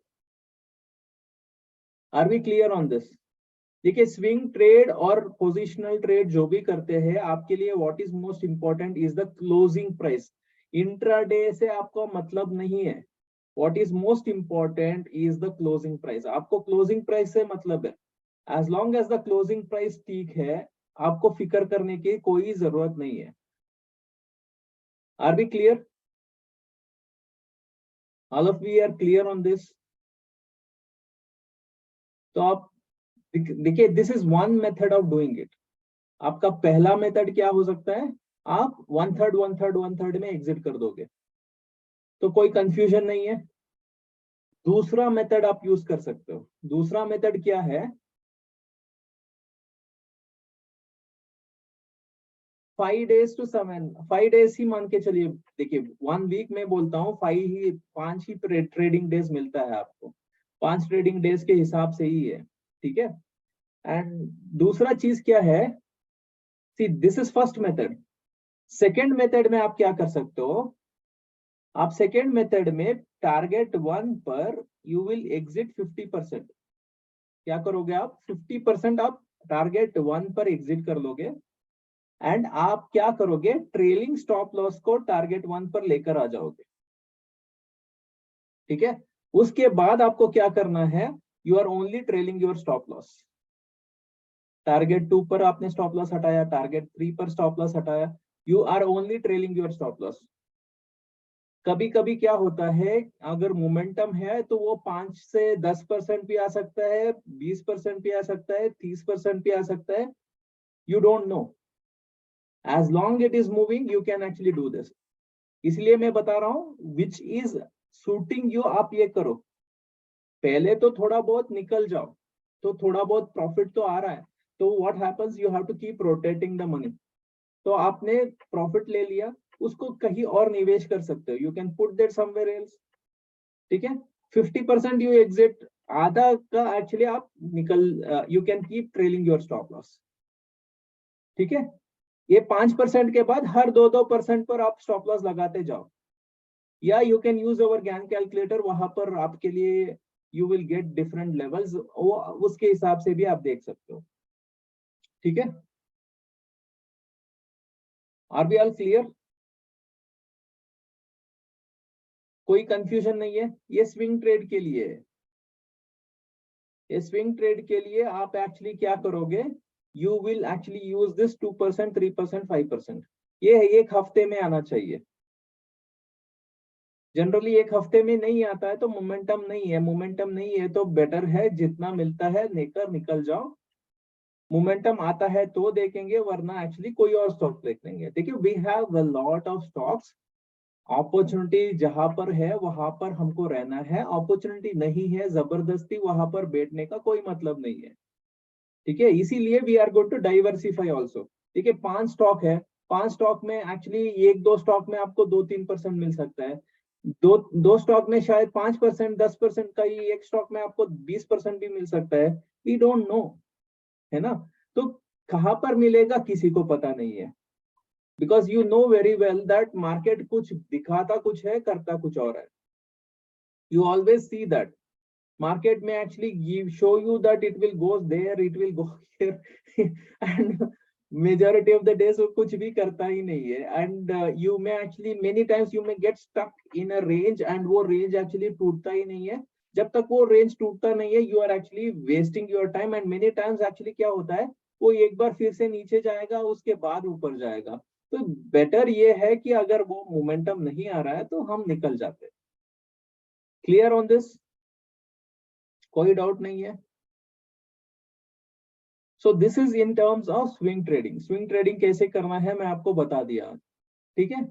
Are we clear on this? देखिए, स्विंग ट्रेड और पोजिशनल ट्रेड जो भी करते हैं, आपके लिए what is most important is the closing price. Intraday से आपको मतलब नहीं है। What is most important is the closing price. आपको क्लोजिंग प्राइस से मतलब है। As long as the closing price ठीक है, आपको फिक्र करने की कोई जरूरत नहीं है। Are we clear? All of we are clear on this? तो आप देखिए, this is one method of doing it. आपका पहला मेथड क्या हो सकता है, आप 1/3 1/3 1/3 में एग्जिट कर दोगे तो कोई कंफ्यूजन नहीं है। दूसरा मेथड आप यूज कर सकते हो। दूसरा मेथड क्या है, 5 days to 7, 5 days ही मान के चलिए। देखिए, 1 वीक में बोलता हूँ 5 ही ट्रेडिंग डेज मिलता है आपको, 5 ट्रेडिंग डेज के हिसाब से ही है। ठीक है? एंड दूसरा चीज क्या है, see this is first method. Second method में आप क्या कर सकते हो, आप सेकेंड मेथड में टारगेट 1 पर यू विल एग्जिट 50%। क्या करोगे आप, 50% आप टारगेट 1 पर एग्जिट कर लोगे एंड आप क्या करोगे, ट्रेलिंग स्टॉप लॉस को टारगेट 1 पर लेकर आ जाओगे। ठीक है? उसके बाद आपको क्या करना है, you are only trailing your stop loss. Target 2 पर आपने स्टॉप लॉस हटाया, टारगेट 3 पर स्टॉप लॉस हटाया, you are only trailing your stop loss. कभी कभी क्या होता है, अगर मोमेंटम है तो वो 5 से 10% भी आ सकता है, 20% भी आ सकता है, 30% भी आ सकता है, you don't know. As long it is moving you can actually do this. इसलिए मैं बता रहा हूं विच इज सूटिंग यू, आप ये करो। पहले तो थोड़ा बहुत निकल जाओ, तो थोड़ा बहुत प्रॉफिट तो आ रहा है, तो what happens, you have to keep rotating the money. तो आपने प्रॉफिट ले लिया, उसको कहीं और निवेश कर सकते हो, you can put that somewhere else. ठीक है? 50% यू एग्जिट, आधा का एक्चुअली आप निकल, you can keep trailing your stop loss. ठीक है? ये 5% के बाद हर 2% पर आप स्टॉप लॉस लगाते जाओ, या यू कैन यूज अवर ज्ञान कैलकुलेटर, वहां पर आपके लिए you will get different levels, उसके हिसाब से भी आप देख सकते हो। ठीक है? R be all clear? कोई कंफ्यूजन नहीं है? ये स्विंग ट्रेड के लिए है। ये स्विंग ट्रेड के लिए आप एक्चुअली क्या करोगे, you will actually use this 2%, 3%, 5%। ये 1 हफ्ते में आना चाहिए। जनरली 1 हफ्ते में नहीं आता है तो मोमेंटम नहीं है, मोमेंटम नहीं है तो बेटर है जितना मिलता है लेकर निकल जाओ। मोमेंटम आता है तो देखेंगे, वरना एक्चुअली कोई और स्टॉक देख लेंगे। देखिए, we have a lot of stocks. Opportunity जहां पर है वहां पर हमको रहना है, अपॉर्चुनिटी नहीं है जबरदस्ती वहां पर बैठने का कोई मतलब नहीं है। ठीक है? इसीलिए we are going to diversify also. ठीक है? 5 स्टॉक है, 5 स्टॉक में एक्चुअली 1-2 स्टॉक में आपको 2-3% मिल सकता है, दो दो स्टॉक में शायद 5%, 10% का ही, एक स्टॉक में आपको 20% भी मिल सकता है। वी डोंट नो, है ना? तो कहां पर मिलेगा किसी को पता नहीं है। because you know very well that market कुछ दिखाता कुछ है, करता कुछ और है. You always see that market may actually show you that it will go there, it will go here, and majority of the days वो कुछ भी करता ही नहीं है. And you may actually many times you may get stuck in a range, and वो range actually टूटता ही नहीं है. जब तक वो range टूटता नहीं है, you are actually wasting your time. And many times actually क्या होता है, वो एक बार फिर से नीचे जाएगा, उसके बाद ऊपर जाएगा. तो बेटर ये है कि अगर वो मोमेंटम नहीं आ रहा है तो हम निकल जाते हैं. Clear on this? कोई डाउट नहीं है? So this is in terms of swing trading. Swing trading कैसे करना है मैं आपको बता दिया. ठीक है,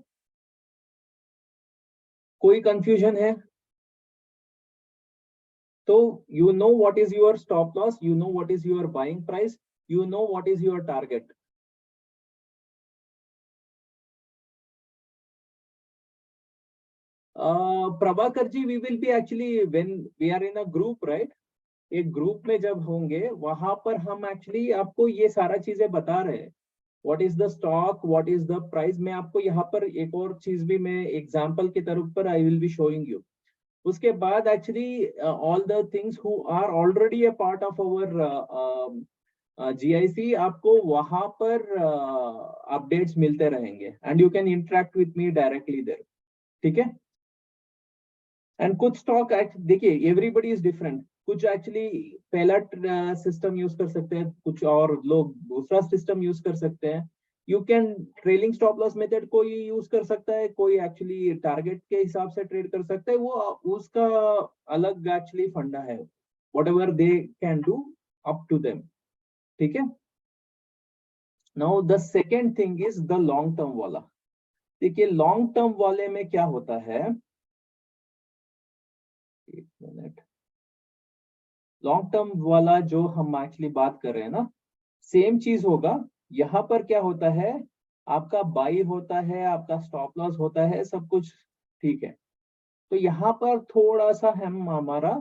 कोई कंफ्यूजन है? तो you know what is your stop loss, you know what is your buying price, you know what is your target. Prabhakar ji, we will be actually, when we are in a group, right? एक group में जब होंगे वहां पर हम actually आपको ये सारा चीजें बता रहे हैं. What is the stock, what is the price. मैं आपको यहाँ पर एक और चीज भी मैं एग्जांपल के तरफ पर I will be showing you. उसके बाद actually all the things who are already a part of our GIC, आपको वहां पर अपडेट्स मिलते रहेंगे and you can interact with me directly there. ठीक है. एंड कुछ स्टॉक देखिए, एवरीबडी इज डिफरेंट. कुछ एक्चुअली पहला सिस्टम यूज कर सकते हैं, कुछ और लोग दूसरा सिस्टम यूज कर सकते हैं. You can trailing stop loss method कोई यूज कर सकता है, कोई एक्चुअली टारगेट के हिसाब से ट्रेड कर सकता है. वो उसका अलग एक्चुअली फंडा है. Whatever they can do, up to them. ठीक है. Now the second thing is the long term वाला. देखिए लॉन्ग टर्म वाले में क्या होता है, एक मिनट. लॉन्ग टर्म वाला जो हम एक्चुअली बात कर रहे हैं ना, सेम चीज होगा. यहाँ पर क्या होता है, आपका बाई होता है, आपका स्टॉप लॉस होता है, सब कुछ ठीक है. तो यहाँ पर थोड़ा सा हम हमारा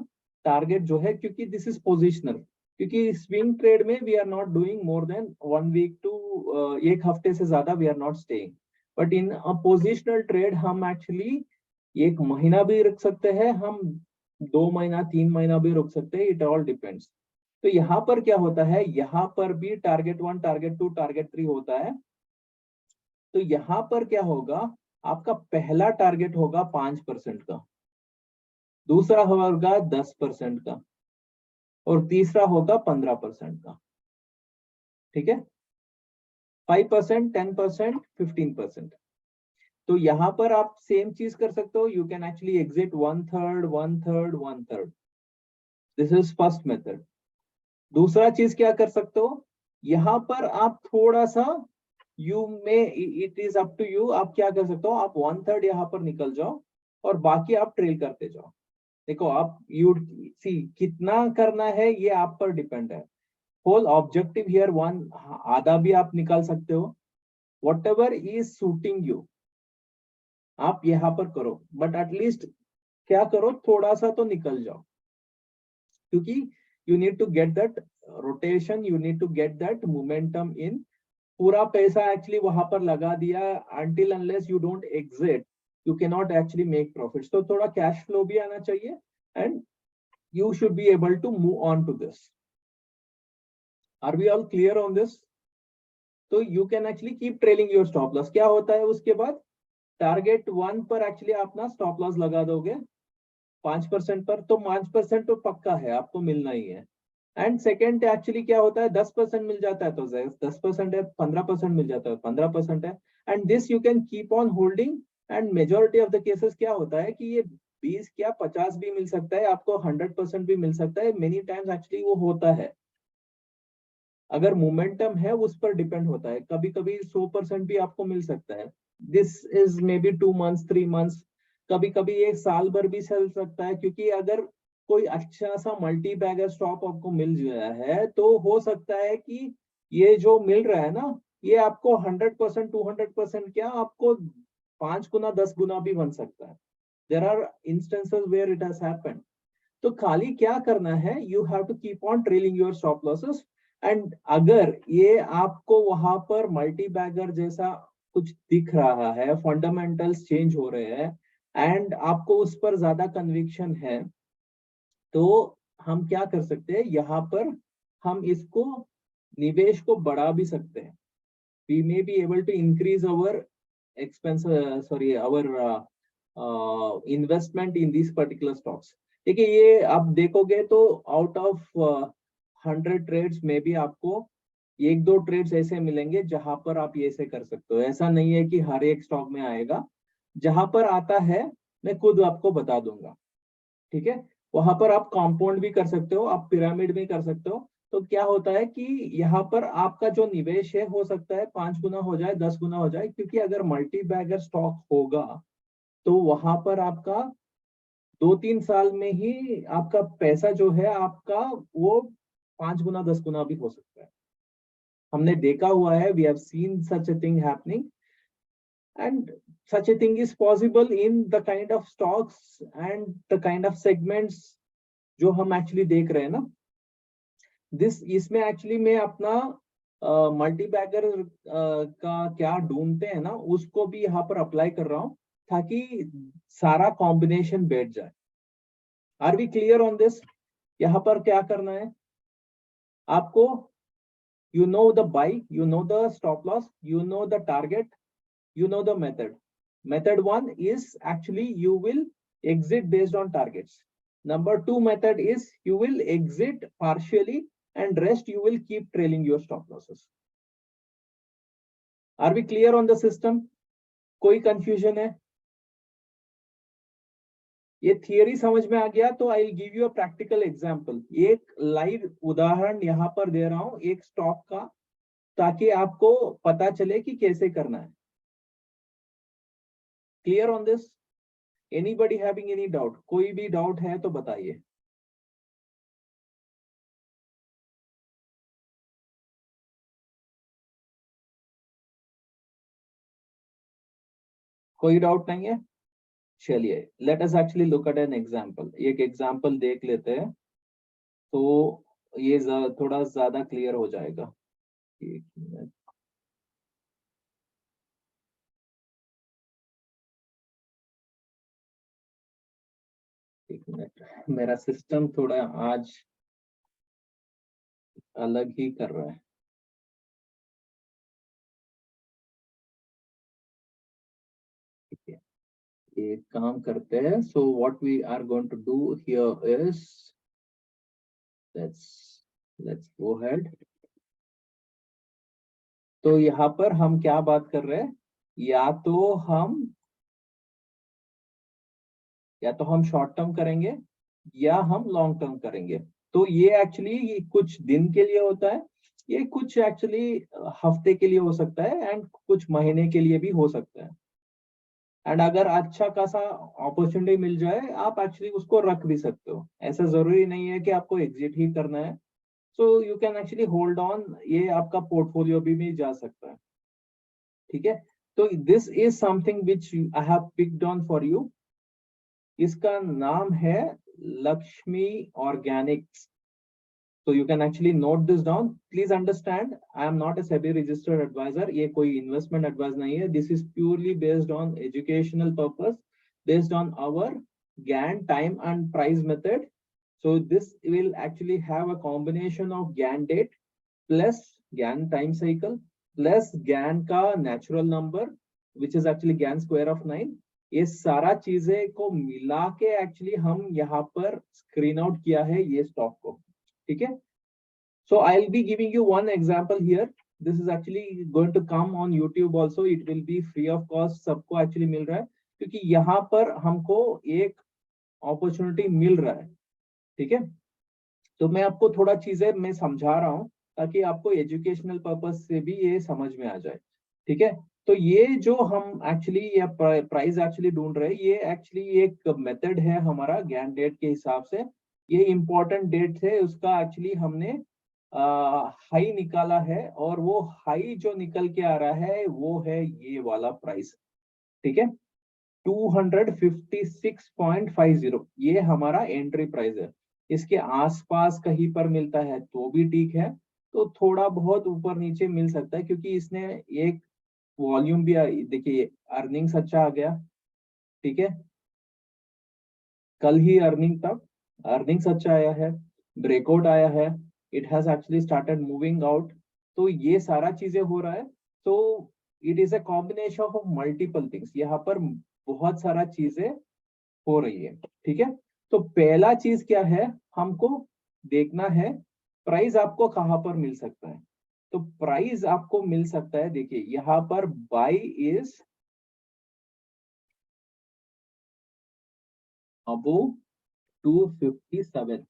टारगेट जो है, क्योंकि दिस इज पोजिशनल, क्योंकि स्विंग ट्रेड में we are not doing more than 1 week to एक हफ्ते से ज्यादा we are not staying. But in a positional trade हम एक्चुअली 1 महीना भी रख सकते हैं, हम 2 महीना 3 महीना भी रुक सकते हैं. It all depends. तो यहाँ पर क्या होता है, यहाँ पर भी टारगेट 1, टारगेट 2, टारगेट 3 होता है. तो यहाँ पर क्या होगा, आपका पहला टारगेट होगा 5% का, दूसरा होगा 10% का, और तीसरा होगा 15% का. ठीक है. 5%, 10%, 15%. तो यहाँ पर आप सेम चीज कर सकते हो. You can actually exit 1/3, 1/3, 1/3. This is first method. दूसरा चीज क्या कर सकते हो, यहाँ पर आप थोड़ा सा यू में, it is up to you, आप क्या कर सकते हो, आप 1/3 यहाँ पर निकल जाओ और बाकी आप ट्रेल करते जाओ. देखो आप यू सी कितना करना है ये आप पर डिपेंड है. होल ऑब्जेक्टिव हियर 1, आधा भी आप निकाल सकते हो. व्हाटएवर इज सूटिंग यू आप यहाँ पर करो, बट एटलीस्ट क्या करो, थोड़ा सा तो निकल जाओ, क्योंकि you need to get that rotation, you need to get that momentum in. पूरा पैसा एक्चुअली वहां पर लगा दिया, until unless you don't exit you cannot actually make profits. तो थोड़ा कैश फ्लो भी आना चाहिए and you should be able to move on to this. Are we all clear on this? तो you can actually keep trailing your stop loss. क्या होता है उसके बाद, टारगेट 1 पर एक्चुअली आप ना स्टॉप लॉस लगा दोगे 5% पर, तो 5% तो पक्का है, आपको मिलना ही है. एंड सेकेंड एक्चुअली क्या होता है, 10% मिल जाता है तो 10% है, 15% मिल जाता है 15% है. And this you can keep on holding. And majority of the cases क्या होता है कि ये 20 क्या 50 भी मिल सकता है, आपको 100% भी मिल सकता है. मेनी टाइम्स एक्चुअली वो होता है, अगर मोमेंटम है उस पर डिपेंड होता है. कभी कभी 100% भी आपको मिल सकता है. This is may be 2 months 3 months, कभी कभी 1 साल भर भी चल सकता है. क्योंकि अगर कोई अच्छा सा मल्टी बैगर स्टॉक आपको मिल गया है तो हो सकता है कि ये जो मिल रहा है ना, ये आपको 100% 200% क्या आपको 5 गुना 10 गुना भी बन सकता है. There are instances where it has happened. तो खाली क्या करना है, you have to keep on trailing your stop losses. And अगर ये आपको वहां पर मल्टी बैगर जैसा कुछ दिख रहा है, फंडामेंटल्स चेंज हो रहे हैं एंड आपको उस पर ज्यादा कन्विक्शन है, तो हम क्या कर सकते हैं, यहाँ पर हम इसको निवेश को बढ़ा भी सकते हैं. We may be able to increase our investment in these particular stocks. देखिए ये आप देखोगे तो आउट ऑफ 100 ट्रेड्स में भी आपको एक दो ट्रेड्स ऐसे मिलेंगे जहां पर आप ये ऐसे कर सकते हो. ऐसा नहीं है कि हर एक स्टॉक में आएगा. जहां पर आता है मैं खुद आपको बता दूंगा. ठीक है, वहां पर आप कंपाउंड भी कर सकते हो, आप पिरामिड भी कर सकते हो. तो क्या होता है कि यहाँ पर आपका जो निवेश है हो सकता है 5 गुना हो जाए, 10 गुना हो जाए, क्योंकि अगर मल्टी बैगर स्टॉक होगा तो वहां पर आपका 2-3 साल में ही आपका पैसा जो है आपका वो 5 गुना 10 गुना भी हो सकता है. हमने देखा हुआ है, we have seen such a thing happening and such a thing is possible in the kind of stocks and the kind of segments जो हम एक्चुअली देख रहे हैं ना. इसमें एक्चुअली मैं अपना मल्टी बैगर का क्या ढूंढते हैं ना उसको भी यहाँ पर अप्लाई कर रहा हूँ ताकि सारा कॉम्बिनेशन बैठ जाए. Are we clear on this? यहाँ पर क्या करना है आपको, you know the buy, you know the stop loss, you know the target, you know the method. Method 1 is actually you will exit based on targets. Number 2 method is you will exit partially and rest you will keep trailing your stop losses. Are we clear on the system? कोई confusion है? ये theory समझ में आ गया तो I will give you a practical example. एक live उदाहरण यहाँ पर दे रहा हूँ एक स्टॉक का, ताकि आपको पता चले कि कैसे करना है. Clear on this? Anybody having any doubt? कोई भी डाउट है तो बताइए. कोई डाउट नहीं है? चलिए late us actually look at an example. एक एग्जांपल देख लेते हैं तो ये थोड़ा ज्यादा क्लियर हो जाएगा. एक मिनट. मेरा सिस्टम थोड़ा आज अलग ही कर रहा है. ठीक है, एक काम करते हैं. So what we are going to do here is let's go ahead. तो यहाँ पर हम क्या बात कर रहे हैं, या तो हम शॉर्ट टर्म करेंगे या हम लॉन्ग टर्म करेंगे. तो ये एक्चुअली कुछ दिन के लिए होता है, ये कुछ एक्चुअली हफ्ते के लिए हो सकता है एंड कुछ महीने के लिए भी हो सकता है. एंड अगर अच्छा खासा अपॉर्चुनिटी मिल जाए आप एक्चुअली उसको रख भी सकते हो. ऐसा जरूरी नहीं है कि आपको एग्जिट ही करना है. So you can actually hold on, ये आपका पोर्टफोलियो भी जा सकता है. ठीक है, तो this is something which I have picked on for you. इसका नाम है Lakshmi Organics. So you can actually note this down. Please understand, I am not a SEBI registered advisor. ये कोई investment advice नहीं है. This is purely based on educational purpose, based on our GAN time and price method. So this will actually have a combination of GAN date plus GAN time cycle plus GAN का natural number, which is actually GAN square of 9. ये सारा चीजें को मिला के actually हम यहाँ पर स्क्रीन आउट किया है ये स्टॉक को. ठीक है, so I'll be giving you one example here. This is actually going to come on YouTube also. It will be free of cost. सबको actually मिल रहा है क्योंकि यहाँ पर हमको एक अपॉर्चुनिटी मिल रहा है. ठीक है, तो मैं आपको थोड़ा चीजें मैं समझा रहा हूँ ताकि आपको एजुकेशनल पर्पज से भी ये समझ में आ जाए. ठीक है, तो ये जो हम एक्चुअली या प्राइस एक्चुअली ढूंढ रहे हैं, ये एक्चुअली एक मेथड है हमारा ज्ञान डेट के हिसाब से. ये इंपॉर्टेंट डेट है, उसका एक्चुअली हमने हाई निकाला है और वो हाई जो निकल के आ रहा है वो है ये वाला प्राइस. ठीक है, 256.50 ये हमारा एंट्री प्राइस है. इसके आसपास कहीं पर मिलता है तो भी ठीक है, तो थोड़ा बहुत ऊपर नीचे मिल सकता है क्योंकि इसने एक वॉल्यूम भी देखिए अर्निंग्स अच्छा आ गया, ठीक है, कल ही अर्निंग था, अर्निंग्स अच्छा आया है, ब्रेकआउट आया है, it has actually started moving out. तो ये सारा चीजें हो रहा है। तो it is a combination of multiple things, यहाँ पर बहुत सारा चीजें हो रही है, ठीक है। तो पहला चीज क्या है, हमको देखना है प्राइस आपको कहां पर मिल सकता है। तो प्राइस आपको मिल सकता है, देखिए यहाँ पर बाई इज अबोव 257,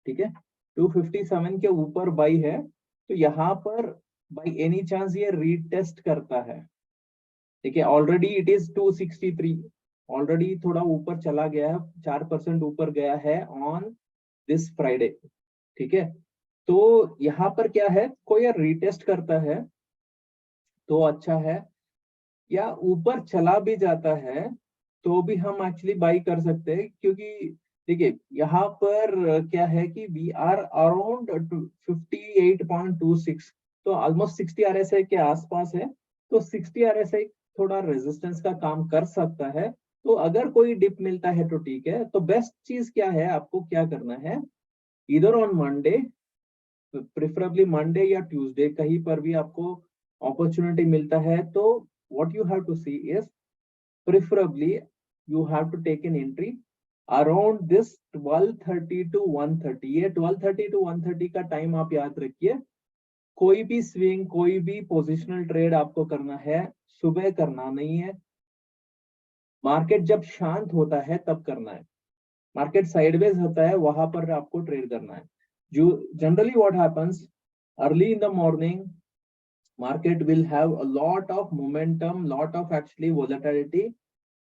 ठीक है, 257 के ऊपर बाई है। तो यहाँ पर बाई एनी चांस ये रीटेस्ट करता है, देखिए ऑलरेडी इट इज 263, ऑलरेडी थोड़ा ऊपर चला गया है, 4% ऊपर गया है ऑन दिस फ्राइडे, ठीक है। तो यहाँ पर क्या है, कोई रीटेस्ट करता है तो अच्छा है, या ऊपर चला भी जाता है तो भी हम एक्चुअली बाई कर सकते हैं, क्योंकि देखिए यहाँ पर क्या है कि वी आर अराउंड 58.26, तो ऑलमोस्ट 60 आरएसआई के आसपास है। तो 60 आरएसआई थोड़ा रेजिस्टेंस का काम कर सकता है। तो अगर कोई डिप मिलता है तो ठीक है। तो बेस्ट चीज क्या है, आपको क्या करना है, इधर ऑन मंडे, प्रिफरेबली मंडे या ट्यूसडे, कहीं पर भी आपको अपॉर्चुनिटी मिलता है, तो what you have to see is preferably you have to take an entry around this 12:30 to 1:30, ये 12:30 to 1:30 का टाइम आप याद रखिए। कोई भी स्विंग, कोई भी पोजिशनल ट्रेड आपको करना है, सुबह करना नहीं है, मार्केट जब शांत होता है तब करना है। मार्केट साइडवेज होता है वहां पर आपको ट्रेड करना है। जो generally what happens, early in the morning market will have a lot of momentum, lot of actually volatility.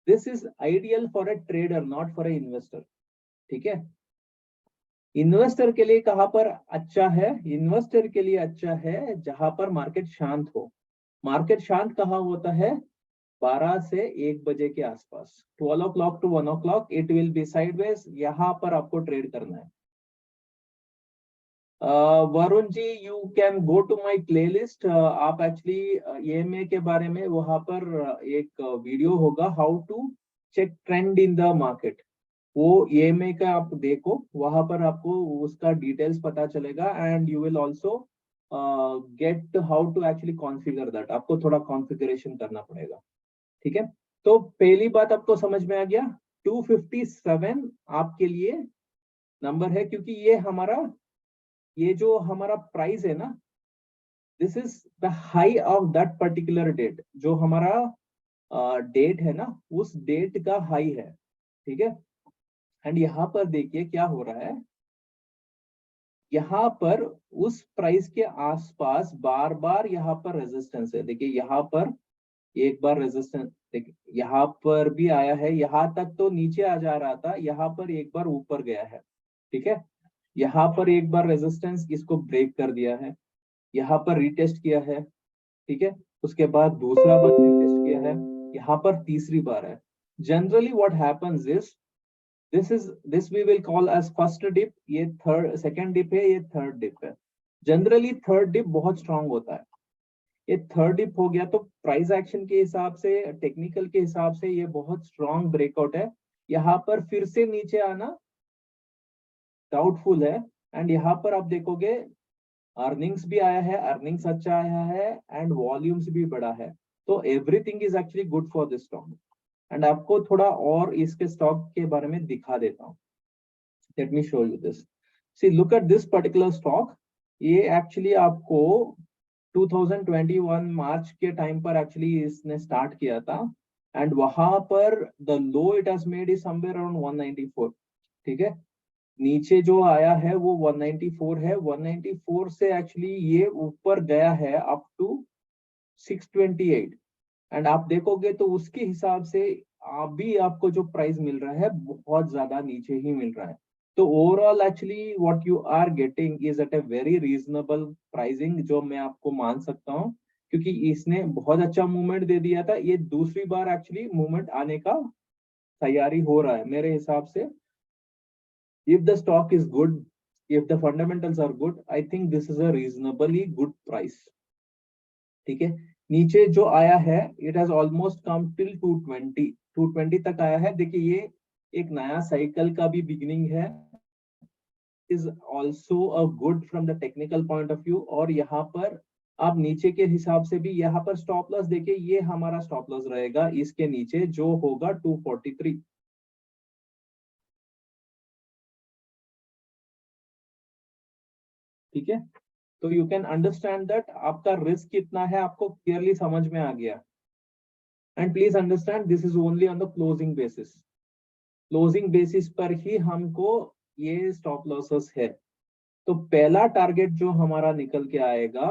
This is ideal for a trader, not for a investor, ठीक है। इन्वेस्टर के लिए कहां पर अच्छा है, इन्वेस्टर के लिए अच्छा है जहां पर मार्केट शांत हो। मार्केट शांत कहाँ होता है, 12 से 1 बजे के आसपास, 12 o'clock to 1 o'clock it will be sideways, यहाँ पर आपको ट्रेड करना है। Varun ji, you can go to my playlist, आप एक्चुअली EMA के बारे में वहां पर एक वीडियो होगा, how to check trend in the market, वो EMA का आप देखो, वहां पर आपको उसका डिटेल्स पता चलेगा, and you will also get how to actually configure that, आपको थोड़ा कॉन्फ़िगरेशन करना पड़ेगा, ठीक है। तो पहली बात आपको समझ में आ गया, 257 आपके लिए नंबर है, क्योंकि ये जो हमारा प्राइस है ना, this is the high of that particular date, जो हमारा डेट है ना, उस डेट का हाई है, ठीक है। एंड यहाँ पर देखिए क्या हो रहा है, यहाँ पर उस प्राइस के आसपास बार बार यहाँ पर रेजिस्टेंस है, देखिए यहाँ पर एक बार रेजिस्टेंस, देखिए यहाँ पर भी आया है, यहाँ तक तो नीचे आ जा रहा था, यहाँ पर एक बार ऊपर गया है, ठीक है। यहाँ पर एक बार रेजिस्टेंस इसको ब्रेक कर दिया है, यहाँ पर रीटेस्ट किया है, ठीक है, उसके बाद दूसरा बार रीटेस्ट किया है, यहाँ पर तीसरी बार है। Generally what happens is, this we will call as first dip, ये थर्ड सेकंड डिप है, ये थर्ड डिप है। जनरली थर्ड डिप बहुत स्ट्रांग होता है, ये थर्ड डिप हो गया तो प्राइस एक्शन के हिसाब से, टेक्निकल के हिसाब से ये बहुत स्ट्रांग ब्रेकआउट है। यहाँ पर फिर से नीचे आना डाउटफुल है। एंड यहाँ पर आप देखोगे अर्निंग्स भी आया है, अर्निंग्स अच्छा आया है, एंड वॉल्यूम्स भी बढ़ा है। तो everything is actually good for this stock. And आपको थोड़ा और इसके स्टॉक के बारे में दिखा देता हूँ, let me show you this. See look at this particular stock, ये एक्चुअली आपको 2021 मार्च के टाइम पर एक्चुअली इसने स्टार्ट किया था, एंड वहां पर the low it has made is somewhere around 194, ठीक है। नीचे जो आया है वो 194 है, 194 से एक्चुअली ये ऊपर गया है अप टू 628। एंड आप देखोगे तो उसके हिसाब से अभी आपको जो प्राइस मिल रहा है बहुत ज्यादा नीचे ही मिल रहा है। तो overall actually what you are getting is at a very reasonable pricing, जो मैं आपको मान सकता हूँ, क्योंकि इसने बहुत अच्छा मूवमेंट दे दिया था। ये दूसरी बार एक्चुअली मूवमेंट आने का तैयारी हो रहा है मेरे हिसाब से। If the stock is good, if the fundamentals are good, I think this is a reasonably good price, ठीक है। नीचे जो आया है it has almost come till 220 तक आया है। देखिए ये एक नया साइकिल का भी बिगिनिंग है, is also a good from the technical point of view. और यहाँ पर आप नीचे के हिसाब से भी यहाँ पर स्टॉप लॉस देखिए, ये हमारा स्टॉप लॉस रहेगा इसके नीचे जो होगा 243। ठीक है, तो यू कैन अंडरस्टैंड दैट आपका रिस्क कितना है आपको क्लियरली समझ में आ गया। And please understand this is only on the closing basis, closing basis पर ही हमको ये स्टॉप लॉसेस है। तो पहला टारगेट जो हमारा निकल के आएगा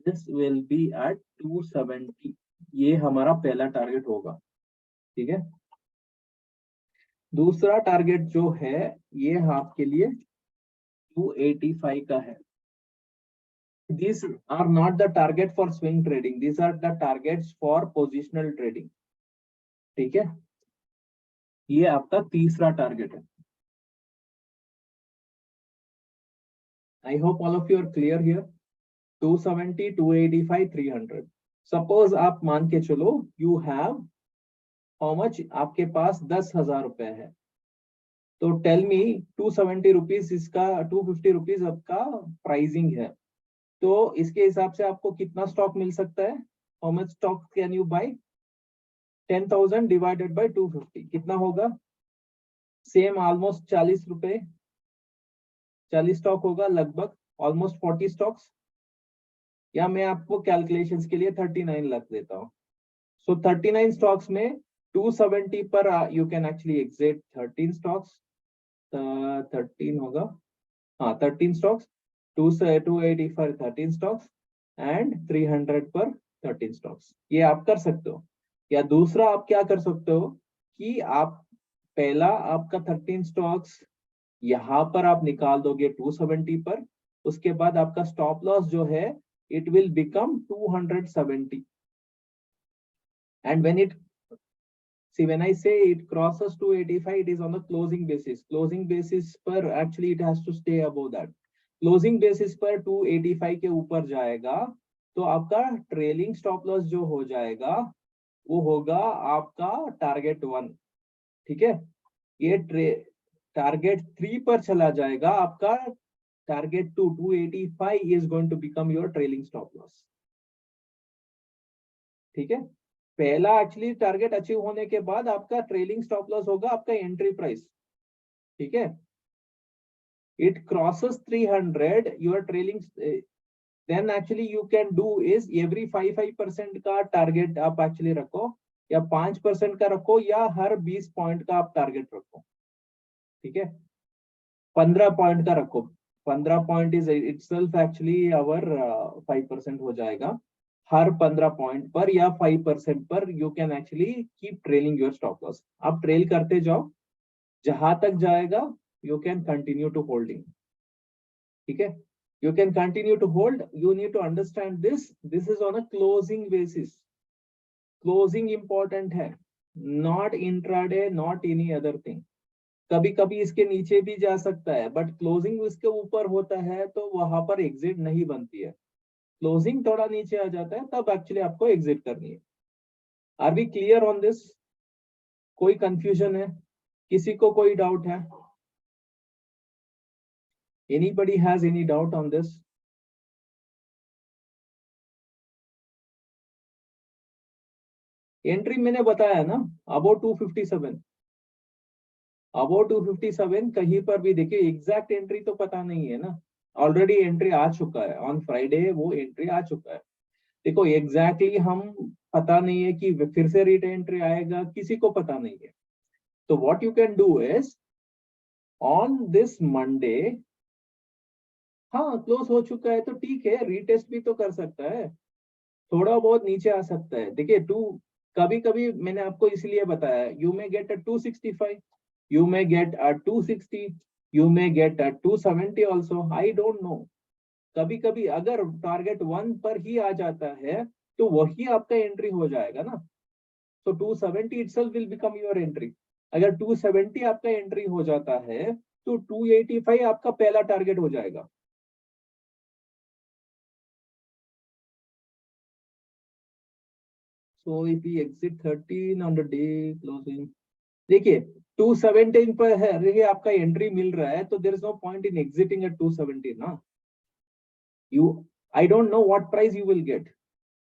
दिस विल बी एट 270, ये हमारा पहला टारगेट होगा। ठीक है, दूसरा टारगेट जो है ये आपके लिए 285 का है। These are not the target for swing trading, these are the targets for positional trading। ठीक है, ये आपका तीसरा टारगेट है। I hope all of you are clear here। 270, 285, 300। Suppose आप मान के चलो यू हैव हाउ मच, आपके पास 10,000 रुपए है, तो टेल मी 270 रुपीज इसका, 250 रुपीज आपका प्राइसिंग है, तो इसके हिसाब से आपको कितना स्टॉक मिल सकता है? How much stock can you buy? 10,000 divided by 250 कितना होगा? सेम ऑलमोस्ट 40 रुपए, 40 स्टॉक होगा लगभग, ऑलमोस्ट 40 स्टॉक्स। या मैं आपको कैलकुलेशंस के लिए 39 रख देता हूँ। सो 39 स्टॉक्स में 270 पर you can actually exit 13 stocks, 13 होगा, हाँ 13 स्टॉक्स, 280 पर 13 स्टॉक्स एंड 300 पर 13 स्टॉक्स, ये आप कर सकते हो। या दूसरा आप क्या कर सकते हो कि आप पहला आपका 13 स्टॉक्स यहां पर आप निकाल दोगे 270 पर, उसके बाद आपका स्टॉप लॉस जो है it will become 270। And when it see when I say it crosses 285 it is on the closing basis, closing basis पर actually it has to stay above that, closing basis पर 285 के ऊपर जाएगा तो आपका trailing stop loss जो हो जाएगा वो होगा आपका टारगेट 1। ठीक है, ये टारगेट 3 पर चला जाएगा आपका target 285 is going to become your trailing stop loss। ठीक है, पहला एक्चुअली टारगेट अचीव होने के बाद आपका ट्रेलिंग स्टॉप लॉस होगा आपका एंट्री प्राइस। ठीक है, it crosses 300 your trailing, then actually you can do is every 5% का टारगेट आप एक्चुअली रखो, या 5% का रखो, या हर 20 पॉइंट का आप टारगेट रखो। ठीक है, 15 पॉइंट का रखो, 15 point is itself actually our 5% हो जाएगा। हर 15 पॉइंट पर या 5% पर you can actually keep trailing your stop loss, आप ट्रेल करते जाओ, जहां तक जाएगा you can continue to holding. ठीक है, you can continue to hold, you need to understand this is on a closing basis, closing important है, not intraday, not any other thing. कभी कभी इसके नीचे भी जा सकता है बट क्लोजिंग इसके ऊपर होता है तो वहां पर एग्जिट नहीं बनती है, क्लोजिंग थोड़ा नीचे आ जाता है तब एक्चुअली आपको एग्जिट करनी है। Are we clear on this? कोई कंफ्यूजन है, किसी को कोई डाउट है? Anybody has any doubt on this? Entry मैंने बताया ना, अबाउट 257, अबाउट 257 कहीं पर भी देखिए, एग्जैक्ट एंट्री तो पता नहीं है ना, ऑलरेडी एंट्री आ चुका है ऑन फ्राइडे, वो एंट्री आ चुका है। देखो एग्जैक्टली हम पता नहीं है कि फिर से रीट एंट्री आएगा, किसी को पता नहीं है। तो what you can do is on this Monday, हाँ क्लोज हो चुका है तो ठीक है, रीटेस्ट भी तो कर सकता है, थोड़ा बहुत नीचे आ सकता है। देखिए कभी कभी मैंने आपको इसलिए बताया, you may get a 265, you may get a 260, you may get a 270 also, I don't know. कभी कभी अगर टारगेट 1 पर ही आ जाता है तो वही आपका एंट्री हो जाएगा ना। तो 270 itself will become your entry. अगर 270 आपका एंट्री हो जाता है तो 285 आपका पहला टारगेट हो जाएगा। So if we exit 13 on the day closing, देखिए 217 पर है, देखिए आपका एंट्री मिल रहा है, तो there is no point in exiting at 217 ना. You, I don't know what price you will get.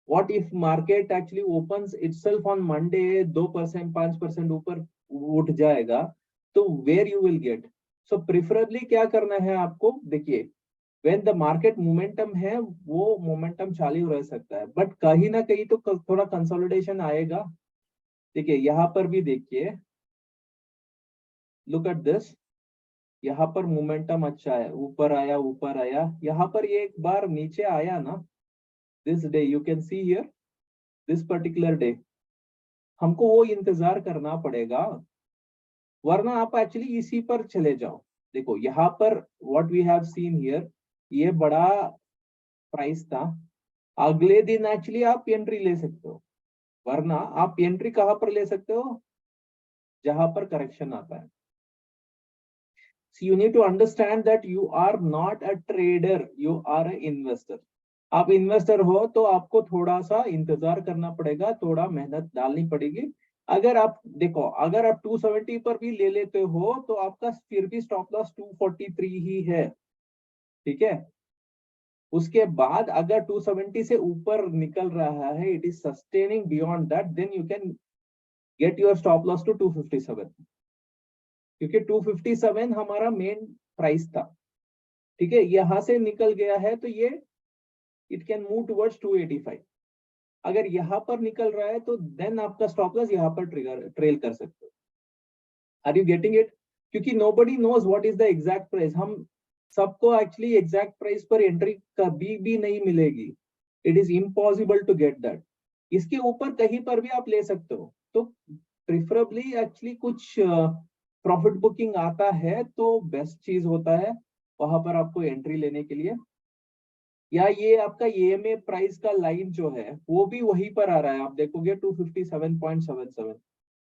What if market actually opens itself on Monday 2% 5% ऊपर उठ जाएगा, तो where you will get? So preferably क्या करना है आपको, देखिए when the market momentum है वो momentum चालू रह सकता है, बट कहीं ना कहीं तो थोड़ा कंसोलिडेशन आएगा. देखिए यहाँ पर भी देखिए, लुक एट दिस, यहाँ पर मोमेंटम अच्छा है, ऊपर आया ऊपर आया, यहाँ पर ये एक बार नीचे आया ना, this day you can see here, this particular day, हमको वो इंतजार करना पड़ेगा, वरना आप एक्चुअली इसी पर चले जाओ. देखो यहाँ पर what we have seen here, ये बड़ा प्राइस था, अगले दिन एक्चुअली आप एंट्री ले सकते हो, वरना आप एंट्री कहां पर ले सकते हो, जहां पर करेक्शन आता है. So you need to understand that you are not a trader, you are an investor. आप इन्वेस्टर हो तो आपको थोड़ा सा इंतजार करना पड़ेगा, थोड़ा मेहनत डालनी पड़ेगी. अगर आप देखो, अगर आप 270 पर भी ले लेते हो तो आपका फिर भी स्टॉप लॉस 243 ही है. ठीक है, उसके बाद अगर 270 से ऊपर निकल रहा है, it is sustaining beyond that, then you can get your stop loss to 257, क्योंकि 257 हमारा मेन प्राइस था. ठीक है, यहां से निकल गया है तो ये इट कैन मूव टुवर्ड्स 285. अगर यहाँ पर निकल रहा है तो देन आपका स्टॉप लॉस यहाँ पर ट्रेल कर सकते हो. Are you getting it? क्योंकि nobody knows what is the exact price. हम सबको एक्चुअली एग्जैक्ट प्राइस पर एंट्री कभी भी नहीं मिलेगी. It is impossible to get that. इसके ऊपर कहीं पर भी आप ले सकते हो. तो प्रिफरेबली एक्चुअली कुछ प्रॉफिट बुकिंग आता है तो बेस्ट चीज होता है वहां पर आपको एंट्री लेने के लिए. या ये आपका EMA प्राइस का लाइन जो है वो भी वहीं पर आ रहा है, आप देखोगे 257.77.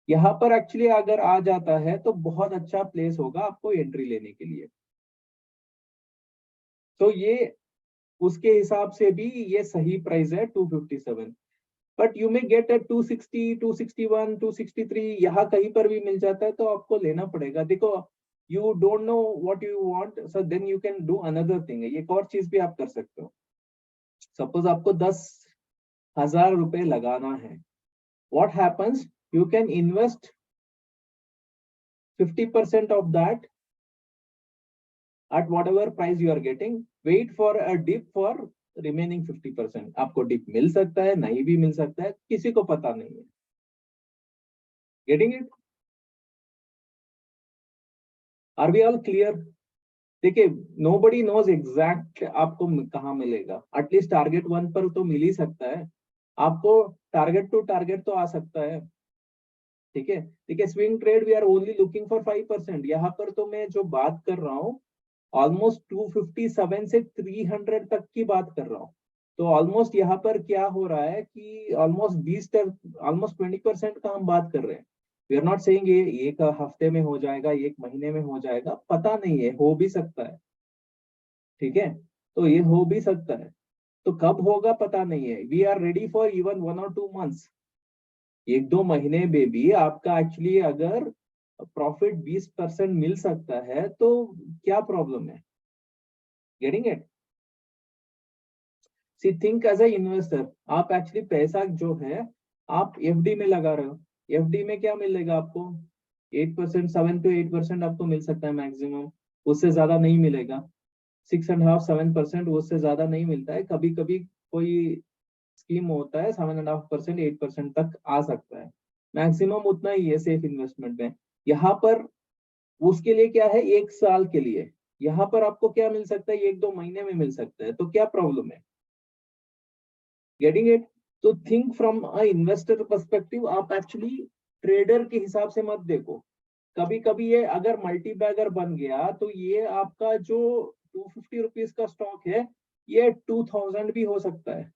यहाँ पर एक्चुअली अगर आ जाता है तो बहुत अच्छा प्लेस होगा आपको एंट्री लेने के लिए. तो ये उसके हिसाब से भी ये सही प्राइस है 257. But you may get at 260, 261, 263, यहाँ कहीं पर भी मिल जाता है तो आपको लेना पड़ेगा. देखो you don't know what you want, so then you can do another thing. एक और चीज भी आप कर सकते हो. सपोज आपको 10,000 रुपए लगाना है, what happens, you can invest 50% of that at whatever price you are getting, wait for a dip for remaining 50%. आपको डिप मिल सकता है, नहीं भी मिल सकता है, किसी को पता नहीं है. Getting it? Are we all clear? देखिए nobody knows exact आपको कहाँ मिलेगा. एटलीस्ट टारगेट 1 पर तो मिल ही सकता है, आपको टारगेट टू टारगेट तो आ सकता है. ठीक है, ठीक है. Swing trade we are only looking for 5%. यहाँ पर तो मैं जो बात कर रहा हूँ ऑलमोस्ट 257 से 300 तक की बात कर रहा हूँ. तो ऑलमोस्ट यहाँ पर क्या हो रहा है कि ऑलमोस्ट 20% का हम बात कर रहे हैं. वी आर नॉट सेइंग ये एक हफ्ते में हो जाएगा, एक महीने में हो जाएगा, पता नहीं है, हो भी सकता है. ठीक है, तो ये हो भी सकता है, तो कब होगा पता नहीं है. We are ready for even 1 और 2 मंथ्स. 1-2 महीने में भी आपका एक्चुअली अगर प्रॉफिट 20% मिल सकता है तो क्या प्रॉब्लम है. Getting it? See think as a investor. आप एक्चुअली पैसा जो है आप FD में लगा रहे हो. FD में क्या मिलेगा आपको, 8%, 7 to 8% आपको मिल सकता है मैक्सिमम, उससे ज्यादा नहीं मिलेगा. 6.5-7% उससे ज्यादा नहीं मिलता है. कभी कभी कोई स्कीम होता है 7.5%, 8% तक आ सकता है. मैक्सिमम उतना ही है सेफ इन्वेस्टमेंट में. यहाँ पर उसके लिए क्या है, 1 साल के लिए. यहाँ पर आपको क्या मिल सकता है, 1-2 महीने में मिल सकता है, तो क्या प्रॉब्लम है. Getting it? तो think from a investor perspective. आप एक्चुअली ट्रेडर के हिसाब से मत देखो. कभी कभी ये अगर मल्टी बैगर बन गया तो ये आपका जो 250 रुपीज का स्टॉक है ये 2000 भी हो सकता है,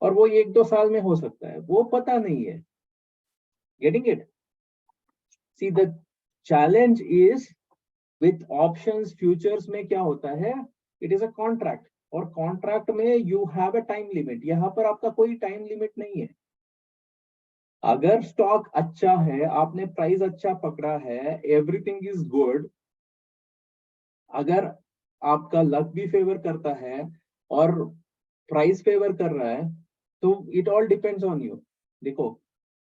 और वो 1-2 साल में हो सकता है, वो पता नहीं है. Getting it? See the challenge is with options futures में क्या होता है, इट इज अ कॉन्ट्रैक्ट, और कॉन्ट्रैक्ट में you have a time limit. यहाँ पर आपका कोई टाइम लिमिट नहीं है. अगर स्टॉक अच्छा है, आपने प्राइस अच्छा पकड़ा है, एवरीथिंग इज गुड, अगर आपका लक भी फेवर करता है और प्राइस फेवर कर रहा है, तो it all depends on you. देखो,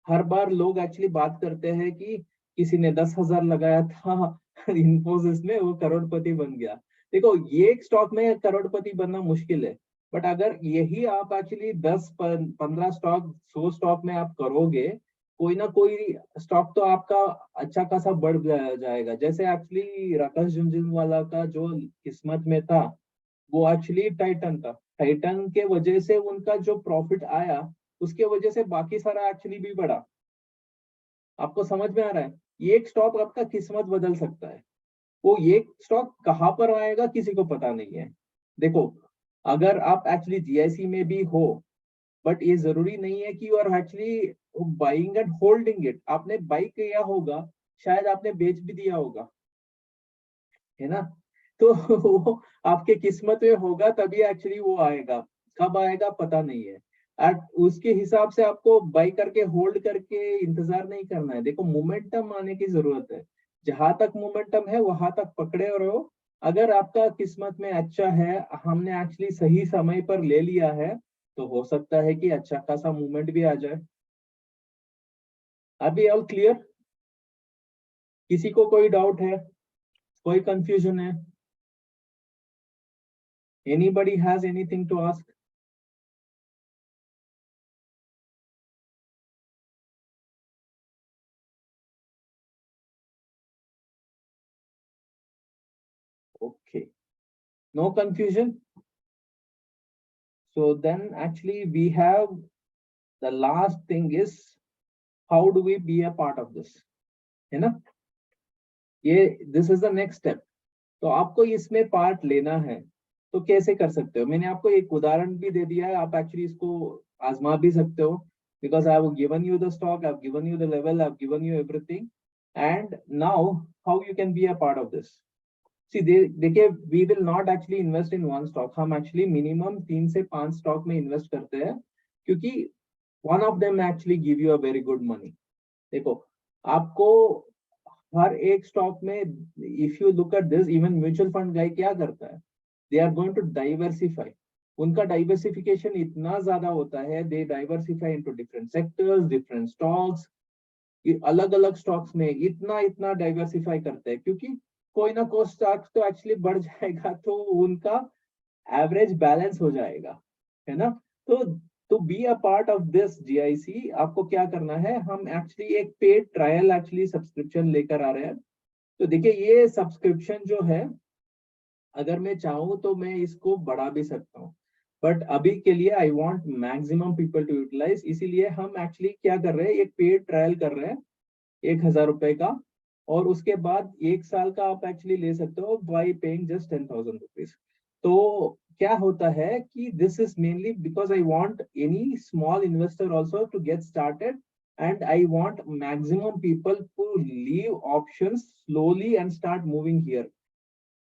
हर बार लोग एक्चुअली बात करते हैं कि किसी ने 10,000 लगाया था इन्फोसिस में, वो करोड़पति बन गया। देखो, ये एक स्टॉक में करोड़पति बनना मुश्किल है, बट अगर यही आप एक्चुअली 10-15 स्टॉक 100 स्टॉक में आप करोगे, कोई ना कोई स्टॉक तो आपका अच्छा खासा बढ़ जाएगा। जैसे एक्चुअली राकेश झुनझुनवाला का जो किस्मत में था, वो एक्चुअली टाइटन था। टाइटन के वजह से उनका जो प्रॉफिट आया, उसके वजह से बाकी सारा एक्चुअली भी बढ़ा। आपको समझ में आ रहा है? ये एक स्टॉक आपका किस्मत बदल सकता है। वो ये स्टॉक कहाँ पर आएगा किसी को पता नहीं है। देखो, अगर आप एक्चुअली जीआईसी में भी हो, बट ये जरूरी नहीं है कि you are actually buying and holding it. आपने बाई किया होगा, शायद आपने बेच भी दिया होगा, है ना? तो वो आपके किस्मत में होगा तभी एक्चुअली वो आएगा। कब आएगा पता नहीं है। और उसके हिसाब से आपको बाई करके होल्ड करके इंतजार नहीं करना है। देखो, मोमेंटम आने की जरूरत है। जहां तक मोमेंटम है वहां तक पकड़े रहो। अगर आपका किस्मत में अच्छा है, हमने एक्चुअली सही समय पर ले लिया है, तो हो सकता है कि अच्छा खासा मूवमेंट भी आ जाए। अभी ऑल क्लियर? किसी को कोई डाउट है, कोई कंफ्यूजन है? Anybody has anything to ask? Okay, no confusion. So then actually we have the last thing is, how do we be a part of this, है ना? ये this is the next step. तो आपको इसमें part लेना है, तो कैसे कर सकते हो? मैंने आपको एक उदाहरण भी दे दिया है, आप एक्चुअली इसको आजमा भी सकते हो। Because I have given you the stock, I have given you the level, I have given you everything, and now how you can be a part of this. See, देखिए, we will not actually invest in one stock. हम actually minimum 3 से 5 stock में invest करते हैं, क्योंकि one of them actually give you a very good money. देखो, आपको हर एक स्टॉक में, if you look at this, even mutual fund guy क्या करता है, they are going to diversify. उनका डाइवर्सिफिकेशन इतना ज्यादा होता है, they diversify into different sectors, different stocks. अलग अलग स्टॉक्स में इतना इतना डाइवर्सिफाई करते हैं, क्योंकि कोई ना कोई स्टॉक तो एक्चुअली बढ़ जाएगा, तो उनका एवरेज बैलेंस हो जाएगा, है ना? तो to be a part of this GIC, आपको क्या करना है, हम एक्चुअली एक पेड ट्रायल एक्चुअली सब्सक्रिप्शन लेकर आ रहे हैं। तो देखिए, ये सब्सक्रिप्शन जो है, अगर मैं चाहूँ तो मैं इसको बढ़ा भी सकता हूँ, बट अभी के लिए I want maximum people to utilize. इसीलिए हम एक्चुअली क्या कर रहे हैं, एक पेड ट्रायल कर रहे हैं 1,000 रुपए का, और उसके बाद 1 साल का आप एक्चुअली ले सकते हो बाई पेइंग जस्ट 10,000 रुपीज। तो क्या होता है कि this is mainly because I want any small investor also to get started, and I want maximum people to leave options slowly and start moving here,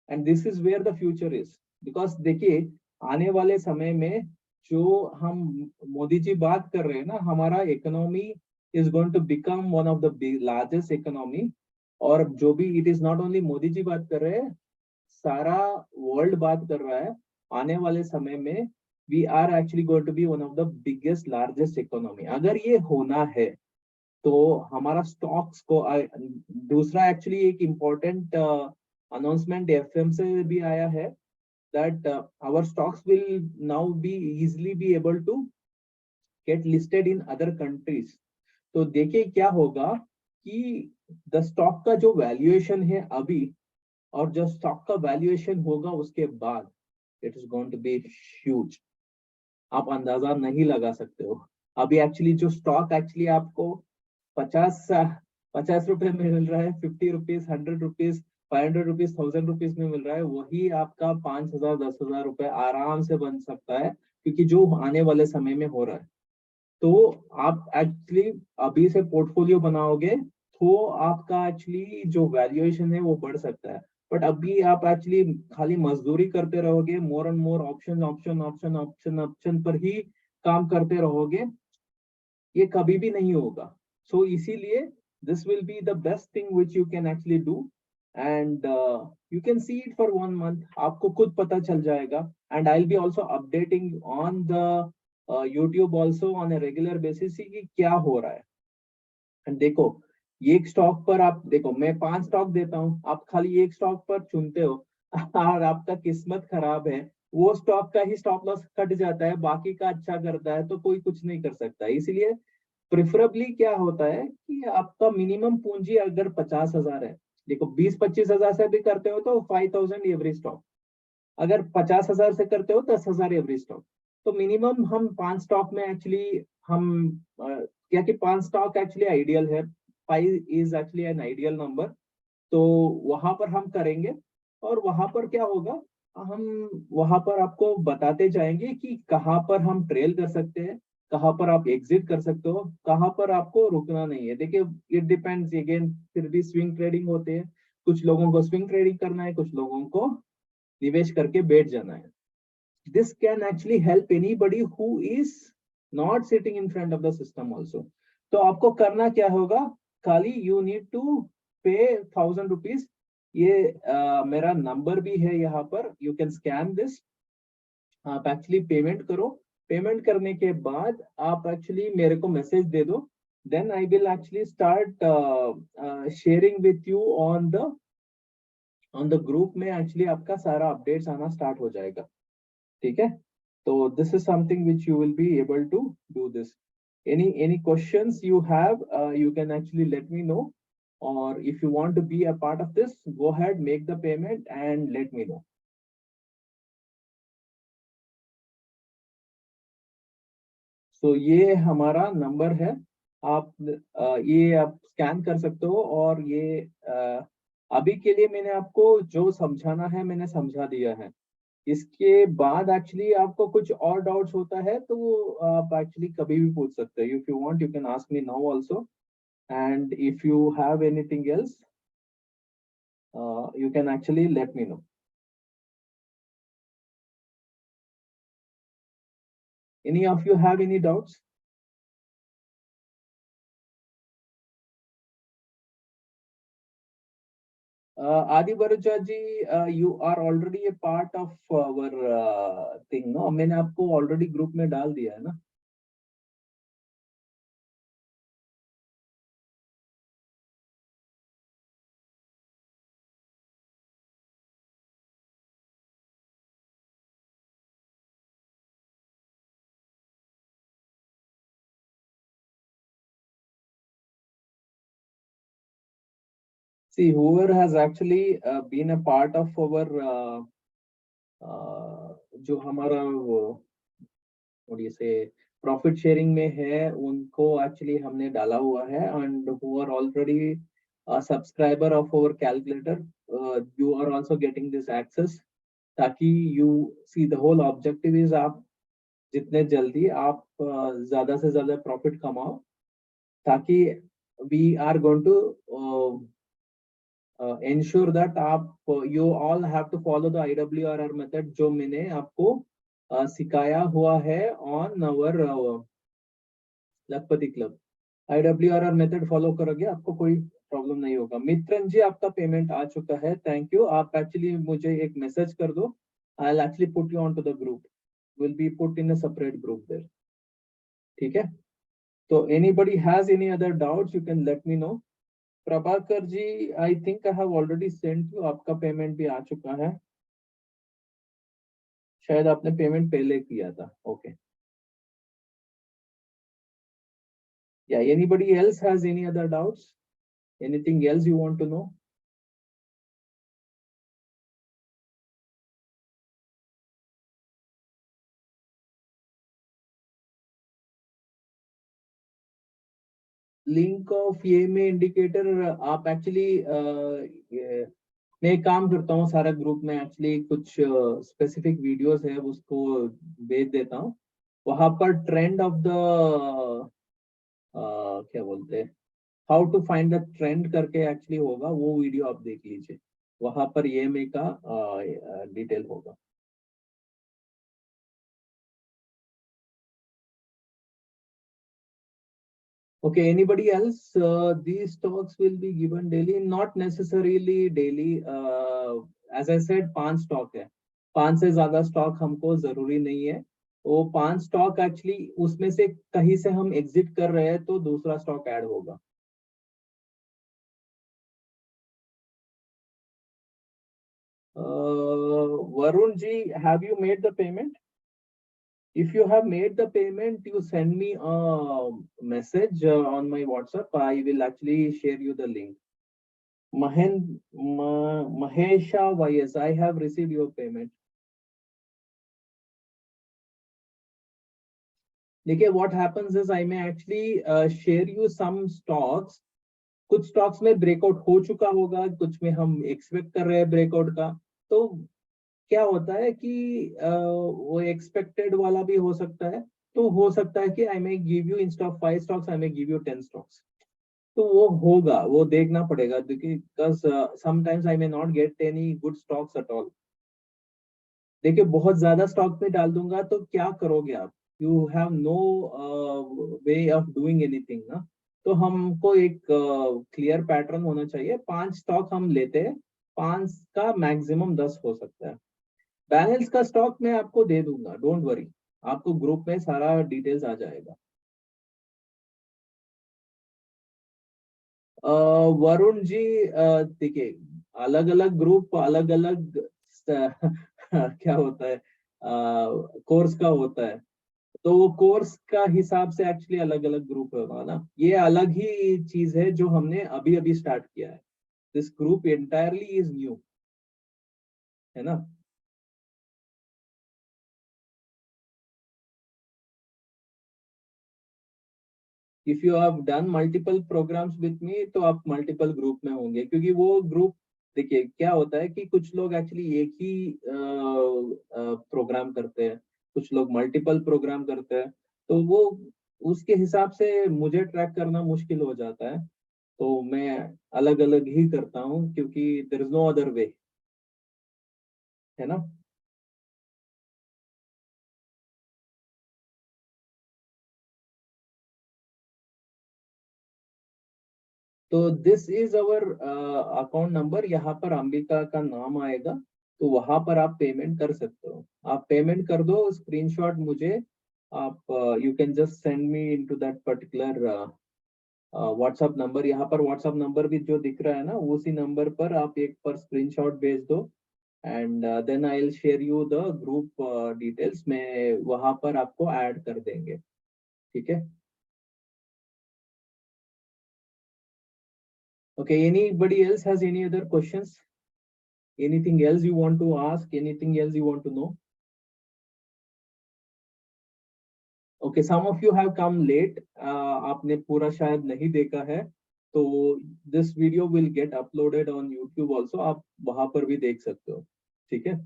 and this is where the future is. Because देखिए, आने वाले समय में जो हम मोदी जी बात कर रहे हैं ना, हमारा economy is going to become one of the largest economy. और जो भी, it is not only Modi ji बात कर रहे हैं, सारा वर्ल्ड बात कर रहा है। आने वाले समय में we are actually going to be one of the biggest largest economy. अगर ये होना है, तो हमारा स्टॉक्स को दूसरा एक्चुअली एक इम्पोर्टेंट अनाउंसमेंट एफएम से भी आया है, that our stocks will now be easily be able to get listed in other countries। तो देखिए क्या होगा कि द स्टॉक का जो वैल्यूएशन है अभी, और जो स्टॉक का वैल्यूएशन होगा उसके बाद, it is going to be huge. आप अंदाजा नहीं लगा सकते हो। अभी एक्चुअली जो स्टॉक एक्चुअली आपको 50 रुपए में मिल रहा है, 50 रुपीज, 100 रुपीज, 500 रुपीज, 1000 रुपीज में मिल रहा है, वही आपका 5,000, 10,000 रुपए आराम से बन सकता है, क्योंकि जो आने वाले समय में हो रहा है। तो आप एक्चुअली अभी से पोर्टफोलियो बनाओगे, तो आपका एक्चुअली जो वैल्यूएशन है वो बढ़ सकता है। बट अभी आप एक्चुअली खाली मजदूरी करते रहोगे, more and more option option option option option पर ही काम करते रहोगे, ये कभी भी नहीं होगा. सो इसीलिए this will be the best thing which you can actually do, and you can see it for 1 month. आपको खुद पता चल जाएगा. And I'll be also updating on the YouTube also on a regular basis कि क्या हो रहा है. And देखो, ये एक स्टॉक पर आप देखो, मैं 5 स्टॉक देता हूँ, आप खाली एक स्टॉक पर चुनते हो और आपका किस्मत खराब है, वो स्टॉक का ही स्टॉप लॉस कट जाता है, बाकी का अच्छा करता है, तो कोई कुछ नहीं कर सकता. इसीलिए प्रिफरेबली क्या होता है कि आपका मिनिमम पूंजी अगर 50,000 है, देखो 20-25,000 से भी करते हो तो 5,000 एवरी स्टॉक, अगर 50,000 से करते हो 10,000 एवरी स्टॉक. तो मिनिमम हम 5 स्टॉक में एक्चुअली हम क्या कि 5 स्टॉक एक्चुअली आइडियल है. 5 is actually an ideal number. तो वहां पर हम करेंगे, और वहां पर क्या होगा, हम वहां पर आपको बताते जाएंगे कि कहाँ पर हम ट्रेल कर सकते हैं, कहाँ पर आप एग्जिट कर सकते हो, कहाँ पर आपको रुकना नहीं है. देखिए, इट डिपेंड्स अगेन, फिर भी स्विंग ट्रेडिंग होते हैं. कुछ लोगों को स्विंग ट्रेडिंग करना है, कुछ लोगों को निवेश करके बैठ जाना है. This can actually help anybody who is not sitting in front of the system also. तो आपको करना क्या होगा, खाली you need to pay 1,000 rupees. ये मेरा नंबर भी है यहाँ पर, you can scan this. आप एक्चुअली पेमेंट करो. पेमेंट करने के बाद आप एक्चुअली मेरे को मैसेज दे दो. Then I will actually start sharing with you on the group में. एक्चुअली आपका सारा अपडेट्स आना स्टार्ट हो जाएगा. ठीक है. So this is something which you will be able to do this. Any questions you have, you can actually let me know. Or if you want to be a part of this, go ahead, make the payment and let me know. So ये हमारा number है. आप ये आप scan कर सकते हो, और ये अभी के लिए मैंने आपको जो समझाना है मैंने समझा दिया है. इसके बाद एक्चुअली आपको कुछ और डाउट्स होता है तो आप एक्चुअली कभी भी पूछ सकते हैं. If you want you can ask me now also, and if you have anything else you can actually let me know. Any of you have any doubts? Adi Bharucha ji, you are already a part of our thing, no? मैंने आपको already group में डाल दिया है ना. See, whoever has actually been a part of our जो हमारा what do you say, profit sharing में है, उनको एक्चुअली हमने डाला हुआ है. And who are already subscriber of our calculator, you are also getting this access. ताकि you see the whole objective is आप जितने जल्दी आप ज्यादा से ज्यादा प्रॉफिट कमाओ, ताकि we are going to ensure that आप you all have to follow the IWRR method जो मैंने आपको सिखाया हुआ है on our Lakhpati club. IWRR method follow करोगे, आपको कोई प्रॉब्लम नहीं होगा. मित्रन जी, आपका पेमेंट आ चुका है, थैंक यू. आप एक्चुअली मुझे एक मैसेज कर दो, I will actually put you on to the group, will be put in a separate group there. ठीक है. तो anybody has any other doubts, you can let me know. Prabhakar ji, I think I have already sent you, आपका payment भी आ चुका है. शायद आपने पेमेंट पहले किया था. Okay. Yeah, anybody else has any other doubts? Anything else you want to know? Link of ये में इंडिकेटर आप एक्चुअली मैं एक काम करता हूँ, सारा ग्रुप में एक्चुअली कुछ स्पेसिफिक वीडियोस है उसको भेज देता हूँ. वहां पर ट्रेंड ऑफ द क्या बोलते हैं, how to find the trend करके एक्चुअली होगा, वो वीडियो आप देख लीजिए. वहां पर ईएमए का डिटेल होगा. Okay, anybody else? These talks will be given daily, not necessarily daily. As I said, 5 stock है, 5 से ज्यादा स्टॉक हमको जरूरी नहीं है. वो 5 स्टॉक एक्चुअली उसमें से कहीं से हम एग्जिट कर रहे हैं तो दूसरा स्टॉक ऐड होगा. Varun ji, have you made the payment? If you have made the payment, you send me a message on my WhatsApp. I will actually share you the link. Mahesha YS, I have received your payment. देखिए, what happens is I may actually share you some stocks. कुछ stocks में breakout हो चुका होगा, कुछ में हम expect कर रहे हैं ब्रेकआउट का. तो क्या होता है कि वो एक्सपेक्टेड वाला भी हो सकता है. तो हो सकता है कि I may give you instead of 5 stocks, I may give you 10 stocks. तो वो होगा, वो देखना पड़ेगा, because sometimes I may not get any good stocks at all. देखिए, बहुत ज्यादा स्टॉक में डाल दूंगा तो क्या करोगे आप? You have no way of doing anything ना. तो हमको एक क्लियर पैटर्न होना चाहिए. 5 स्टॉक हम लेते हैं, 5 का मैक्सिमम 10 हो सकता है. बैलेंस का स्टॉक मैं आपको दे दूंगा, डोंट वरी. आपको ग्रुप में सारा डिटेल्स आ जाएगा. वरुण जी, देखिए, अलग अलग ग्रुप अलग अलग क्या होता है, कोर्स का होता है. तो वो कोर्स का हिसाब से एक्चुअली अलग अलग ग्रुप होगा ना. ये अलग ही चीज है जो हमने अभी अभी स्टार्ट किया है. This group entirely is new, है ना. If you have done multiple programs with me तो आप मल्टीपल ग्रुप में होंगे, क्योंकि वो ग्रुप, देखिए क्या होता है कि कुछ लोग एक्चुअली एक ही प्रोग्राम करते हैं, कुछ लोग मल्टीपल प्रोग्राम करते हैं. तो वो उसके हिसाब से मुझे ट्रैक करना मुश्किल हो जाता है. तो मैं अलग अलग ही करता हूँ, क्योंकि there is no other way, है ना. तो this is our account number. यहाँ पर अंबिका का नाम आएगा, तो वहां पर आप पेमेंट कर सकते हो. आप पेमेंट कर दो, स्क्रीनशॉट मुझे आप, you can just send me into that particular WhatsApp number. यहाँ पर व्हाट्सएप नंबर भी जो दिख रहा है ना, उसी नंबर पर आप एक पर स्क्रीनशॉट भेज दो. And then I will share you the group details में, वहां पर आपको ऐड कर देंगे. ठीक है. Okay, anybody else has any other questions? Anything else you want to ask? Anything else you want to know? Okay, some of you have come late. आपने पूरा शायद नहीं देखा है. तो this video will get uploaded on YouTube also. आप वहां पर भी देख सकते हो. ठीक है.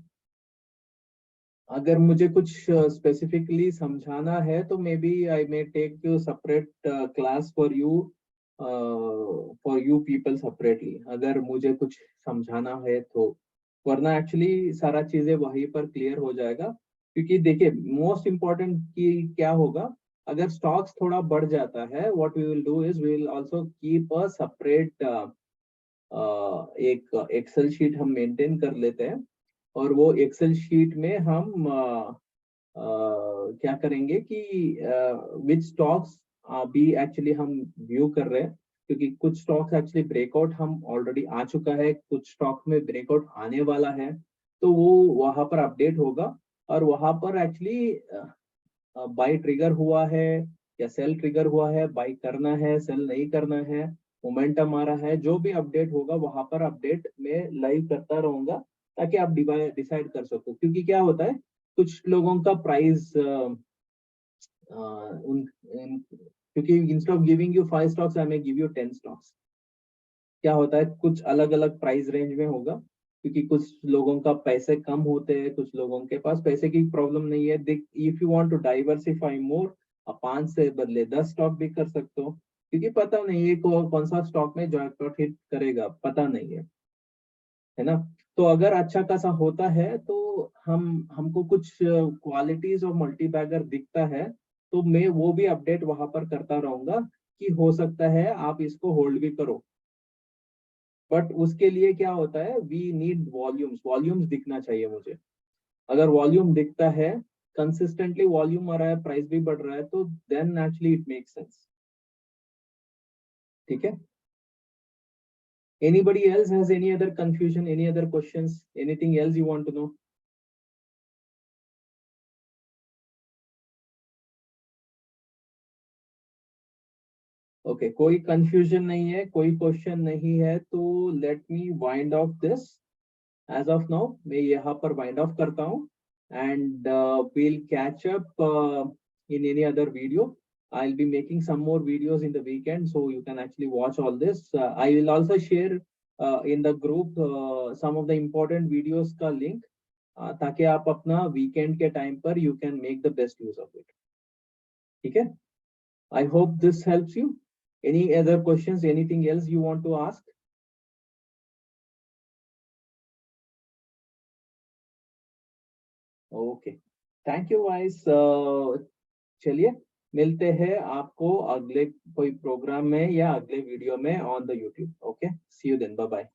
अगर मुझे कुछ स्पेसिफिकली समझाना है तो maybe I may take you separate class for you people separately, अगर मुझे कुछ समझाना है तो. वरना एक्चुअली सारा चीजें वहीं पर क्लियर हो जाएगा. क्योंकि देखिए, मोस्ट इम्पोर्टेंट की क्या होगा, अगर स्टॉक्स थोड़ा बढ़ जाता है, what we will do is we will also keep a separate एक एक्सेल शीट हम मेंटेन कर लेते हैं. और वो एक्सेल शीट में हम क्या करेंगे कि विच स्टॉक्स अभी एक्चुअली हम व्यू कर रहे हैं. क्योंकि कुछ स्टॉक्स एक्चुअली ब्रेकआउट हम ऑलरेडी आ चुका है, कुछ स्टॉक में ब्रेकआउट आने वाला है. तो वो वहां पर अपडेट होगा. और वहां पर एक्चुअली बाई ट्रिगर हुआ है या सेल ट्रिगर हुआ है, बाई करना है, सेल नहीं करना है, मोमेंटम आ रहा है, जो भी अपडेट होगा वहां पर अपडेट में लाइव करता रहूंगा, ताकि आप डिसाइड कर सको. क्योंकि क्या होता है, कुछ लोगों का प्राइस क्योंकि instead of giving you 5 stocks I may give you 10 stocks. क्या होता है, कुछ अलग अलग प्राइस रेंज में होगा. क्योंकि कुछ लोगों का पैसे कम होते हैं, कुछ लोगों के पास पैसे की प्रॉब्लम नहीं है. देख, if you want to diversify more, आप 5 से बदले 10 स्टॉक भी कर सकते हो. क्योंकि पता नहीं है कौन सा स्टॉक में जॉकपॉट हिट करेगा, पता नहीं है ना. तो अगर अच्छा खासा होता है तो हमको कुछ क्वालिटीज ऑफ मल्टी बैगर दिखता है, तो मैं वो भी अपडेट वहां पर करता रहूंगा. कि हो सकता है आप इसको होल्ड भी करो, बट उसके लिए क्या होता है, वी नीड वॉल्यूम्स, वॉल्यूम्स दिखना चाहिए मुझे। अगर वॉल्यूम दिखता है, कंसिस्टेंटली वॉल्यूम आ रहा है, प्राइस भी बढ़ रहा है, तो then actually it makes sense. ठीक है, anybody else has any other confusion, any other questions, anything else you want to know? Okay कोई कंफ्यूजन नहीं है, कोई क्वेश्चन नहीं है, तो let me wind off this. As of now मैं यहाँ पर वाइंड ऑफ करता हूँ, and we'll catch up in any other video. I'll be making some more videos in the weekend, so you can actually watch all this. I will also share in the group some of the important videos का link, ताकि आप अपना weekend के time पर you can make the best use of it. ठीक है, I hope this helps you. Any other questions, anything else you want to ask? Okay, thank you guys. चलिए मिलते हैं आपको अगले कोई प्रोग्राम में या अगले वीडियो में on the YouTube. Okay, see you then, bye bye.